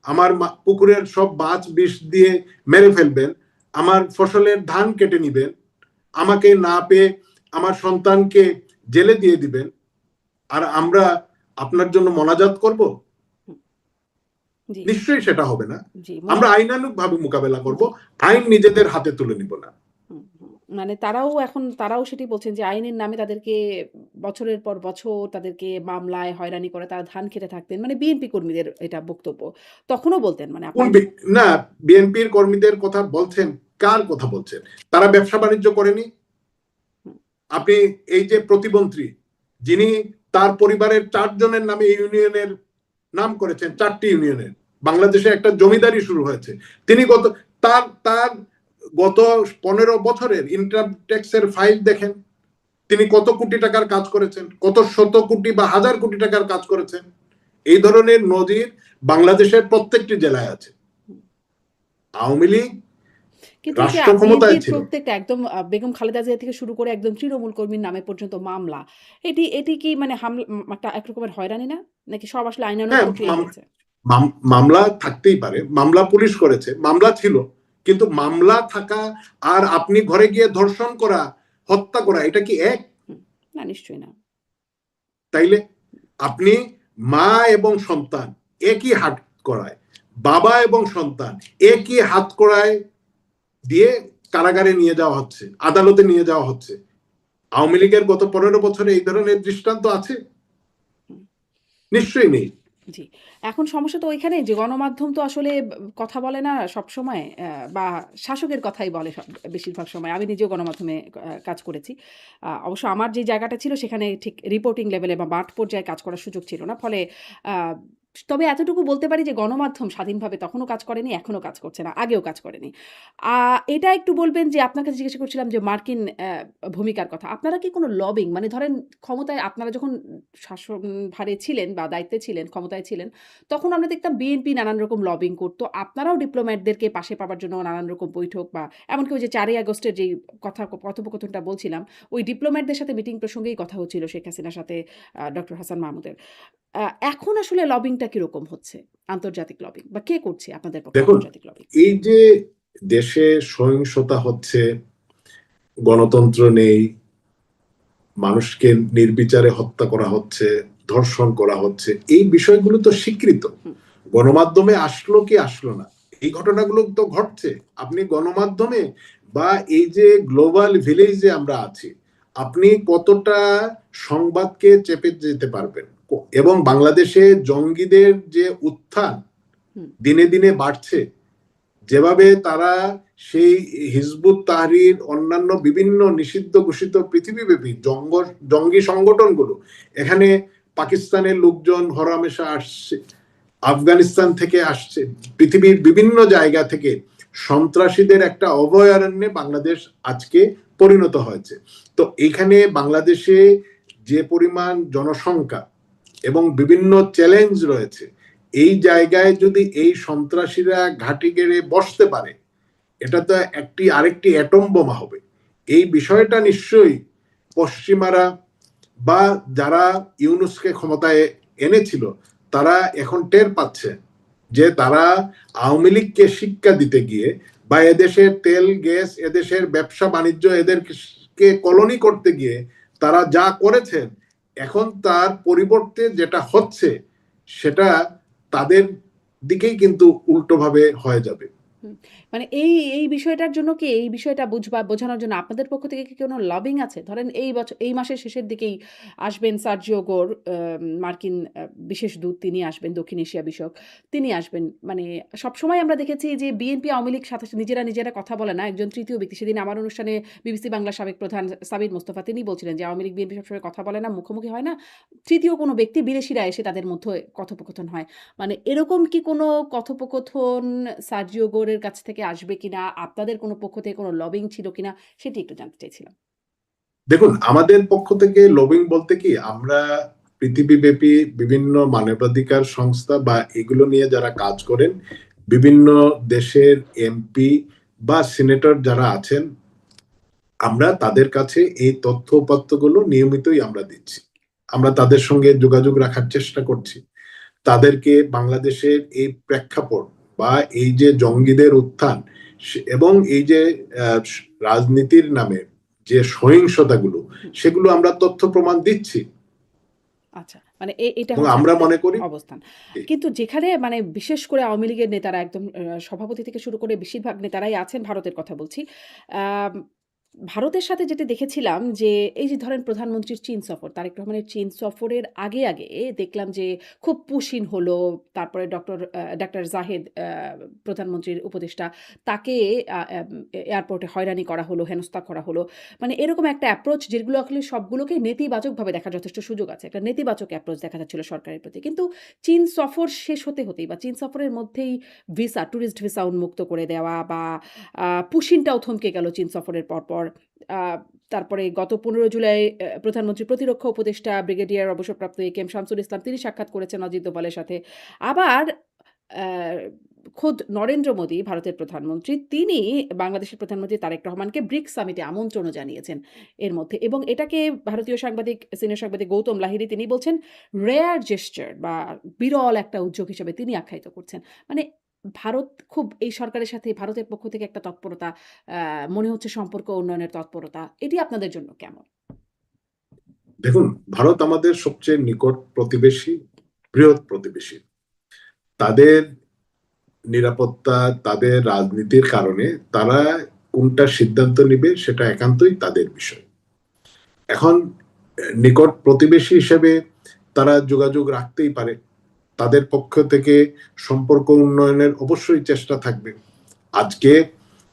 আমার পুকুরের সব মাছ বিষ দিয়ে মেরে ফেলবেন, আমার ফসলের ধান কেটে নিবেন, আমাকে না পেয়ে আমার সন্তানকে জেলে দিয়ে দিবেন, আর আমরা আপনার জন্য মোনাজাত করব? নিশ্চয়ই সেটা হবে না। আমরা আইনানুগ ভাবে মোকাবেলা করব, আইন নিজেদের হাতে তুলে নিব না। মানে তারাও সেটি বলছেন যে আইনের নামে তাদেরকে বছরের পর বছর তাদেরকে মামলায় হয়রানি করে তারা ধান খেতে থাকতেন। মানে বিএনপি কর্মীদের এটা বক্তব্য। তখনও বলতেন মানে না, বিএনপির কর্মীদের কথা বলছেন, কার কথা বলছেন? তারা ব্যবসা বাণিজ্য করেনি? আপনি এই যে প্রতিমন্ত্রী, যিনি তার পরিবারের 4 জনের নামে ইউনিয়নের নাম করেছেন, 4টি ইউনিয়নের, বাংলাদেশে একটা জমিদারি শুরু হয়েছে, তিনি তার গত 15 বছরের ইনকাম ট্যাক্সের ফাইল দেখেন, তিনি কত কোটি টাকার কাজ করেছেন, কত শত কোটি বা হাজার কোটি টাকার কাজ করেছেন। এই ধরনের নজির বাংলাদেশের প্রত্যেকটি জেলায় আছে। আওয়ামী লীগ রাষ্ট্র ক্ষমতায় ছিল, প্রত্যেকটা একদম বেগম খালেদা জিয়া থেকে শুরু করে একদম তৃণমূল কর্মীর নামে পর্যন্ত মামলা, এটি কি মানে একটা একরকমের হয়রানি না, নাকি সব আসলে আইনানুগ প্রক্রিয়া হয়েছে? মামলা থাকতেই পারে, মামলা পুলিশ করেছে, মামলা ছিল, কিন্তু মামলা থাকা আর আপনি ঘরে গিয়ে ধর্ষণ করা, হত্যা করা, এটা কি এক? না, নিশ্চয়ই না। তাইলে আপনি মা এবং সন্তান একই হাত করায়, বাবা এবং সন্তান একই হাত করায় দিয়ে কারাগারে নিয়ে যাওয়া হচ্ছে, আদালতে নিয়ে যাওয়া হচ্ছে। আওয়ামী লীগের গত 15 বছরে এই ধরনের দৃষ্টান্ত আছে? নিশ্চয়ই নেই। জি। এখন সমস্যা তো ওইখানে যে গণমাধ্যম তো আসলে কথা বলে না সবসময়, বা শাসকের কথাই বলে বেশিরভাগ সময়। আমি নিজেও গণমাধ্যমে কাজ করেছি। অবশ্য আমার যে জায়গাটা ছিল সেখানে ঠিক রিপোর্টিং লেভেলে বা মাঠ পর্যায়ে কাজ করার সুযোগ ছিল না। ফলে আ তবে এতটুকু বলতে পারি যে গণমাধ্যম স্বাধীনভাবে তখনও কাজ করেনি, এখনো কাজ করছে না, আগেও কাজ করেনি। এটা একটু বলবেন যে আপনার কাছে জিজ্ঞাসা করছিলাম যে মার্কিন ভূমিকার কথা। আপনারা কি কোনো লবিং, মানে ধরেন ক্ষমতায় আপনারা যখন শাসনভারে ছিলেন বা দায়িত্বে ছিলেন, ক্ষমতায় ছিলেন, তখন আমরা দেখতাম বিএনপি নানান রকম লবিং করত। আপনারাও ডিপ্লোম্যাটদেরকে পাশে পাবার জন্য নানান রকম বৈঠক বা এমনকি ওই যে 4ই আগস্টের যেই কথোপকথনটা বলছিলাম, ওই ডিপ্লোম্যাটদের সাথে মিটিং প্রসঙ্গেই কথা হচ্ছিল শেখ হাসিনার সাথে ডক্টর হাসান মাহমুদের। এখন আসলে লবিংটা কিরকম হচ্ছে? আন্তর্জাতিক লবিং বা কে করছে আপনাদের পক্ষে আন্তর্জাতিক লবিং? এই যে দেশে সহিংসতা হচ্ছে, গণতন্ত্র নেই, মানুষকে নির্বিচারে হত্যা করা হচ্ছে, ধর্ষণ করা হচ্ছে, এই বিষয়গুলো তো স্বীকৃত। গণমাধ্যমে আসলো কি আসলো না, এই ঘটনাগুলো তো ঘটছে। আপনি গণমাধ্যমে বা এই যে গ্লোবাল ভিলেজে আমরা আছি, আপনি কতটা সংবাদকে চেপে যেতে পারবেন? এবং বাংলাদেশে জঙ্গিদের যে উত্থান দিনে দিনে বাড়ছে, যেভাবে তারা সেই হিজবুত তাহরির অন্যান্য বিভিন্ন নিষিদ্ধ ঘোষিত পৃথিবীব্যাপী জঙ্গি সংগঠনগুলো, এখানে পাকিস্তানের লোকজন হরহামেশা আসছে, আফগানিস্তান থেকে আসছে, পৃথিবীর বিভিন্ন জায়গা থেকে সন্ত্রাসীদের একটা অভয়ারণ্যে বাংলাদেশ আজকে পরিণত হয়েছে। তো এখানে বাংলাদেশে যে পরিমাণ জনসংখ্যা এবং বিভিন্ন চ্যালেঞ্জ রয়েছে, এই জায়গায় যদি এই সন্ত্রাসীরা ঘাঁটি গেড়ে বসতে পারে, এটা তো আরেকটি অ্যাটম বোমা হবে। এই বিষয়টা নিশ্চয়ই পশ্চিমারা বা যারা ইউনূসকে ক্ষমতায় এনেছিল তারা এখন টের পাচ্ছে যে তারা আওয়ামী লীগকে শিক্ষা দিতে গিয়ে বা এদেশের তেল গ্যাস, এদেশের ব্যবসা বাণিজ্য, এদেরকে কলোনি করতে গিয়ে তারা যা করেছেন, এখন তার পরিবর্তে যেটা হচ্ছে সেটা তাদের দিকেই কিন্তু উল্টোভাবে হয়ে যাবে। মানে এই এই বিষয়টার জন্য কি এই বিষয়টা বোঝানোর জন্য আপনাদের পক্ষ থেকে কি কোনো লবিং আছে? ধরেন এই মাসের শেষের দিকেই আসবেন সার্জিও গোর, মার্কিন বিশেষ দূত তিনি আসবেন, দক্ষিণ এশিয়া বিষয়ক। তিনি আসবেন। মানে সবসময় আমরা দেখেছি যে বিএনপি আওয়ামী লীগ সাথে নিজেরা কথা বলে না। একজন তৃতীয় ব্যক্তি, সেদিন আমার অনুষ্ঠানে বিবিসি বাংলার সাবেক প্রধান সাবির মোস্তফা তিনি বলছিলেন যে আওয়ামী লীগ বিএনপি সবসময় কথা বলে না, মুখোমুখি হয় না। তৃতীয় কোনো ব্যক্তি বিদেশিরা এসে তাদের মধ্যে কথোপকথন হয়। মানে এরকম কি কোনো কথোপকথন সার্জিও গোরের কাছ থেকে আসবে কিনা? আপনাদের কোনো পক্ষ থেকে কোনো লবিং ছিল কিনা? সেটি একটু জানতে চাইছিলাম। দেখুন, আমাদের পক্ষ থেকে লবিং বলতে কি, আমরা পৃথিবীব্যাপী বিভিন্ন মানবাধিকার সংস্থা বা এগুলো নিয়ে যারা কাজ করেন, বিভিন্ন দেশের এমপি বা সিনেটর যারা আছেন, আমরা তাদের কাছে এই তথ্য উপাত্তগুলো নিয়মিতই আমরা দিচ্ছি। আমরা তাদের সঙ্গে যোগাযোগ রাখার চেষ্টা করছি। তাদেরকে বাংলাদেশের এই প্রেক্ষাপট বা এই যে জঙ্গিদের উত্থান এবং এই যে রাজনীতির নামে যে সহিংসতাগুলো, সেগুলো আমরা তথ্য প্রমাণ দিচ্ছি আচ্ছা। মানে এটা এবং হচ্ছে আমরা আপনাদের মনে করি অবস্থান। কিন্তু যেখানে মানে বিশেষ করে আওয়ামী লীগের নেতারা একদম সভাপতি থেকে শুরু করে বেশিরভাগ নেতারাই আছেন, ভারতের কথা বলছি। আম ভারতের সাথে যেটি দেখেছিলাম যে, এই যে ধরেন প্রধানমন্ত্রীর চীন সফর, তারেক রহমানের চীন সফরের আগে দেখলাম যে খুব পুশিন হলো। তারপরে ডাক্তার জাহেদ, প্রধানমন্ত্রীর উপদেষ্টা, তাকে এয়ারপোর্টে হয়রানি করা হলো, হেনস্থা করা হলো। মানে এরকম একটা অ্যাপ্রোচ যেগুলো আসলে সবগুলোকেই নেতিবাচকভাবে দেখার যথেষ্ট সুযোগ আছে। একটা নেতিবাচক অ্যাপ্রোচ দেখা যাচ্ছিল সরকারের প্রতি। কিন্তু চীন সফর শেষ হতেই বা চীন সফরের মধ্যেই ট্যুরিস্ট ভিসা উন্মুক্ত করে দেওয়া বা পুশিনটাও থমকে গেল চীন সফরের পরপর। আ তারপরে গত ১৫ জুলাই প্রধানমন্ত্রী প্রতিরক্ষা উপদেষ্টা ব্রিগেডিয়ার অবসরপ্রাপ্ত একেএম শামসুল ইসলাম তিনি সাক্ষাৎ করেছেন অজিত দোভালের সাথে। আবার অ্যা খোদ নরেন্দ্র মোদি, ভারতের প্রধানমন্ত্রী, তিনি বাংলাদেশের প্রধানমন্ত্রী তারেক রহমানকে ব্রিকস সামিটে আমন্ত্রণও জানিয়েছেন এর মধ্যে। এবং এটাকে ভারতীয় সিনিয়র সাংবাদিক গৌতম লাহিড়ী তিনি বলছেন রেয়ার জেস্চার বা বিরল একটা উদ্যোগ হিসেবে তিনি আখ্যায়িত করছেন। মানে ভারত খুব এই সরকারের সাথে ভারতের পক্ষ থেকে একটা তৎপরতা, মনে হচ্ছে সম্পর্ক উন্নয়নের তৎপরতা। এটি আপনাদের জন্য কেমন? দেখুন, ভারত আমাদের সবচেয়ে নিকট প্রতিবেশী, বৃহৎ প্রতিবেশী। তাদের নিরাপত্তা, তাদের রাজনীতির কারণে তারা কোনটা সিদ্ধান্ত নিবে সেটা একান্তই তাদের বিষয়। এখন নিকট প্রতিবেশী হিসেবে তারা যোগাযোগ রাখতেই পারে। তাদের পক্ষ থেকে সম্পর্ক উন্নয়নের অবশ্যই চেষ্টা থাকবে। আজকে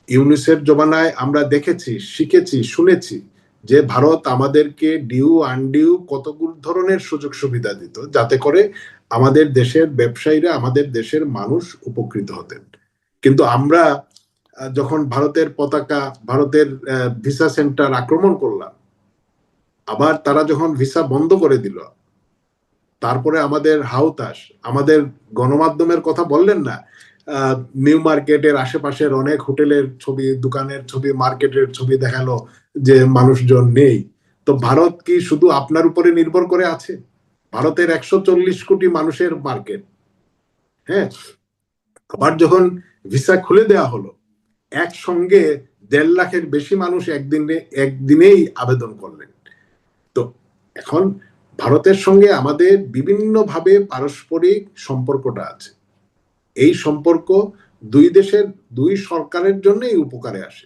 ইউনিসেফ জমানায় আমরা দেখেছি, শিখেছি, শুনেছি যে ভারত আমাদেরকে ডিউ আনডিউ কতগুলো ধরনের সুযোগ সুবিধা দিত, যাতে করে আমাদের দেশের ব্যবসায়ীরা, আমাদের দেশের মানুষ উপকৃত হতেন। কিন্তু আমরা যখন ভারতের পতাকা, ভারতের ভিসা সেন্টার আক্রমণ করলাম, আবার তারা যখন ভিসা বন্ধ করে দিল, তারপরে আমাদের হাউতাস, আমাদের গণমাধ্যমের কথা বললেন না, নিউ মার্কেটের আশেপাশের অনেক হোটেলের ছবি, দোকানের ছবি, মার্কেটের ছবি দেখালো যে মানুষজন নেই। তো ভারত কি শুধু আপনার উপরে নির্ভর করে আছে? ভারতের ১৪০ কোটি মানুষের মার্কেট। হ্যাঁ, আবার যখন ভিসা খুলে দেওয়া হলো, একসঙ্গে ১.৫ লাখের বেশি মানুষ একদিনেই আবেদন করলেন। তো এখন ভারতের সঙ্গে আমাদের বিভিন্নভাবে পারস্পরিক সম্পর্কটা আছে। এই সম্পর্ক দুই দেশের, দুই সরকারের জন্যই উপকারে আসে।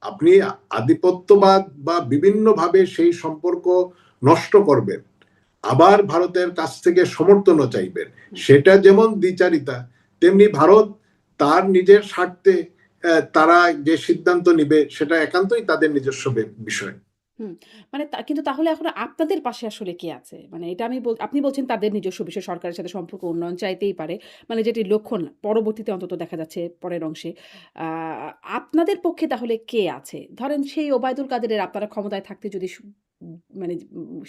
আপনি আধিপত্যবাদ বা বিভিন্নভাবে সেই সম্পর্ক নষ্ট করবেন, আবার ভারতের কাছ থেকে সমর্থনও চাইবেন, সেটা যেমন দ্বিচারিতা, তেমনি ভারত তার নিজের স্বার্থে তারা যে সিদ্ধান্ত নিবে সেটা একান্তই তাদের নিজস্ব বিষয়। হুম। মানে কিন্তু তাহলে এখন আপনাদের পাশে আসলে কে আছে? মানে এটা আপনি বলছেন তাদের নিজস্ব বিষয়, সরকারের সাথে সম্পর্ক উন্নয়ন চাইতেই পারে। মানে যেটির লক্ষণ পরবর্তীতে অন্তত দেখা যাচ্ছে পরের অংশে। আ আপনাদের পক্ষে তাহলে কে আছে? ধরেন সেই ওবায়দুল কাদেরের আপনারা ক্ষমতায় থাকতে যদি মানে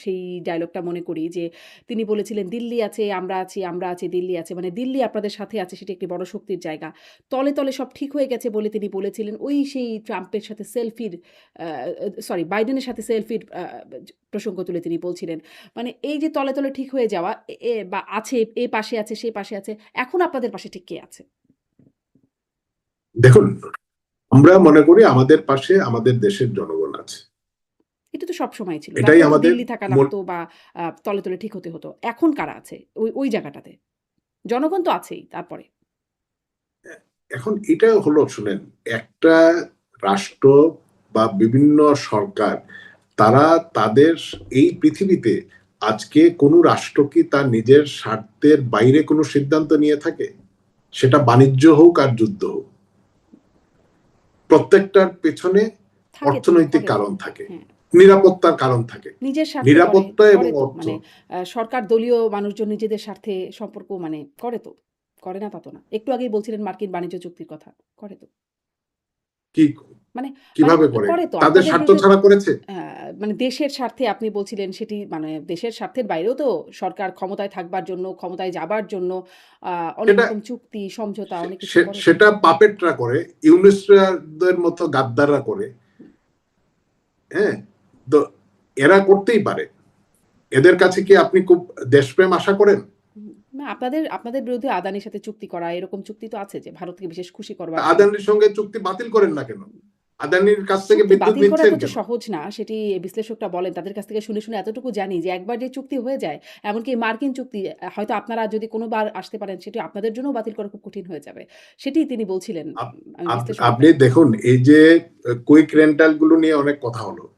সেই ডায়ালগটা মনে করি যে তিনি বলেছিলেন, "দিল্লি আছে, আমরা আছি, দিল্লি আছে।" মানে দিল্লি আপনাদের সাথে আছে, সেটি একটি বড় শক্তির জায়গা। তলে সব ঠিক হয়ে গেছে বলে তিনি বলেছিলেন। ওই সেই ট্রাম্পের সাথে বাইডেনের সাথে সেলফির প্রসঙ্গ তুলে তিনি বলছিলেন। মানে এই যে তলে ঠিক হয়ে যাওয়া, বা আছে, এ পাশে আছে, সে পাশে আছে। এখন আপনাদের পাশে ঠিক কে আছে? দেখুন, আমরা মনে করি আমাদের পাশে আমাদের দেশের জনগণ আছে। এটা তো সবসময় ছিল। এটাই তারপরে তো আমাদের দিল্লি থাকা লাগতো বা তলে, তলে ঠিক হতে হতো। এখন কারা আছে ওই জায়গাটাতে? জনগণ তো আছেই তারপরে। এখন এটা হলো শুনেন, একটা রাষ্ট্র বা বিভিন্ন সরকার, তারা তাদের এই পৃথিবীতে আজকে কোনো রাষ্ট্র কি তার নিজের স্বার্থের বাইরে কোনো সিদ্ধান্ত নিয়ে থাকে? সেটা বাণিজ্য হোক আর যুদ্ধ হোক, প্রত্যেকটার পেছনে থাকে তো, অর্থনৈতিক করে তো। কারণ থাকে, হ্যাঁ। নিরাপত্তার কারণ থাকে। নিজের স্বার্থে করে, নিরাপত্তা এবং করে তো। অর্থ, মানে সরকার দলীয় মানুষজন নিজেদের স্বার্থে সম্পর্ক মানে করে তো। করে না তা তো না। একটু আগেই বলছিলেন মার্কিন বাণিজ্য চুক্তির কথা। করে তো। কি মানে মানে কিভাবে করে? করে তো। তাদের আপনাদের স্বার্থ বিরুদ্ধে ছাড়া করেছে? মানে দেশের স্বার্থে আপনি বলছিলেন সেটি মানে দেশের স্বার্থের বাইরেও তো সরকার ক্ষমতায় থাকবার জন্য, ক্ষমতায় যাবার জন্য আ অনেক সেটা রকম চুক্তি, সমঝোতা অনেক কিছু করে তো। সেটা পাপেটরা করে, ইউনিস্টদের মতো গাদ্দাররা করে। হ্যাঁ, তো এরা করতেই পারে। এদের কাছে কি আপনি খুব দেশপ্রেম আশা করেন? হুম, না আপনাদের বিরুদ্ধে আদানির সাথে চুক্তি করা এরকম চুক্তি তো আছে যে ভারতকে বিশেষ খুশি তা করবার জন্য। আদানির সঙ্গে চুক্তি বাতিল করেন না কেন? আদানির কাছ থেকে চুক্তি বিদ্যুৎ বাতিল করা নিচ্ছেন তো কেন? সহজ না। সেটি বিশ্লেষকরা বলেন। তাদের কাছ থেকে শুনে এতটুকু জানি যে একবার যে চুক্তি হয়ে যায়, এমনকি মার্কিন চুক্তি হয়তো আপনারা যদি কোনোবার আসতে পারেন সেটি আপনাদের জন্যও বাতিল করা খুব কঠিন হয়ে যাবে। সেটিই তিনি বলছিলেন। আপ- আমি বিশ্লেষণ আপনি দেখুন, এই যে কুইক রেন্টাল গুলো নিয়ে অনেক কথা হলো,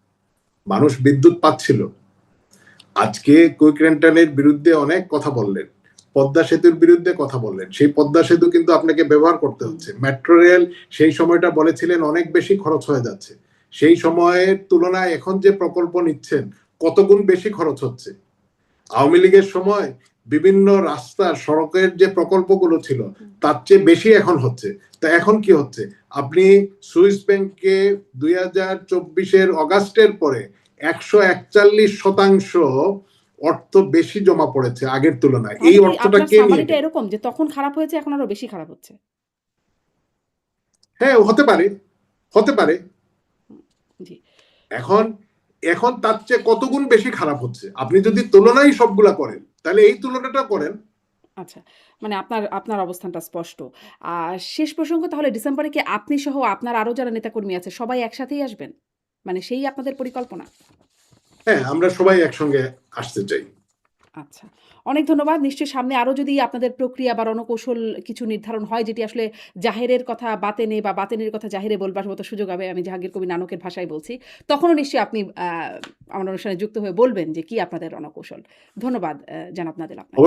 মানুষ বিদ্যুৎ পাচ্ছিল, আজকে কুইক রেন্টালের বিরুদ্ধে অনেক কথা বললেন, পদ্মা সেতুর বিরুদ্ধে কথা বললেন, সেই পদ্মা সেতু কিন্তু আপনাকে ব্যবহার করতে হচ্ছে। মেট্রো রেল সেই সময়টা বলেছিলেন অনেক বেশি খরচ হয়ে যাচ্ছে, সেই সময়ের তুলনায় এখন যে প্রকল্প নিচ্ছেন কত গুণ বেশি খরচ হচ্ছে। আওয়ামী লীগের সময় বিভিন্ন রাস্তা সড়কের যে প্রকল্পগুলো ছিল তার চেয়ে বেশি এখন হচ্ছে। তা এখন কি হচ্ছে? আপনি সুইস ব্যাংকে 2024-এর অগাস্টের পরে 141% অর্থ বেশি জমা পড়েছে আগের তুলনায়। এই তাহলে কি অর্থটা আপনার কে নিয়ে সামারিটা গেল? এরকম যে তখন খারাপ হয়েছে এখন আরো বেশি খারাপ হচ্ছে? হ্যাঁ, হতে পারে, হতে পারে। হুম, জি। এখন এখন তার চেয়ে কত গুণ বেশি খারাপ হচ্ছে। আপনি যদি তুলনাই সবগুলা করেন তাহলে এই তুলনাটা করেন। আচ্ছা। মানে আপনার অবস্থানটা স্পষ্ট। শেষ প্রসঙ্গ তাহলে ডিসেম্বরে কি আপনি সহ আপনার আরো যারা নেতাকর্মী আছে সবাই একসাথেই আসবেন? মানে সেই আপনাদের পরিকল্পনা? হ্যাঁ, আমরা সবাই একসঙ্গে আসতে চাই। আচ্ছা। অনেক ধন্যবাদ। নিশ্চয়ই সামনে আরো যদি আপনাদের প্রক্রিয়া বা রণকৌশল কিছু নির্ধারণ হয় যেটি আসলে জাহেরের কথা বাতেনে বা বাতেনের কথা জাহেরে বলবার মতো সুযোগ হবে। আমি জাহাঙ্গীর কবির নানকের ভাষায় বলছি। তখনও নিশ্চয়ই আপনি আমার অনুষ্ঠানে যুক্ত হয়ে বলবেন যে কি আপনাদের রণকৌশল। ধন্যবাদ জনাব নাদিল আপনাকে।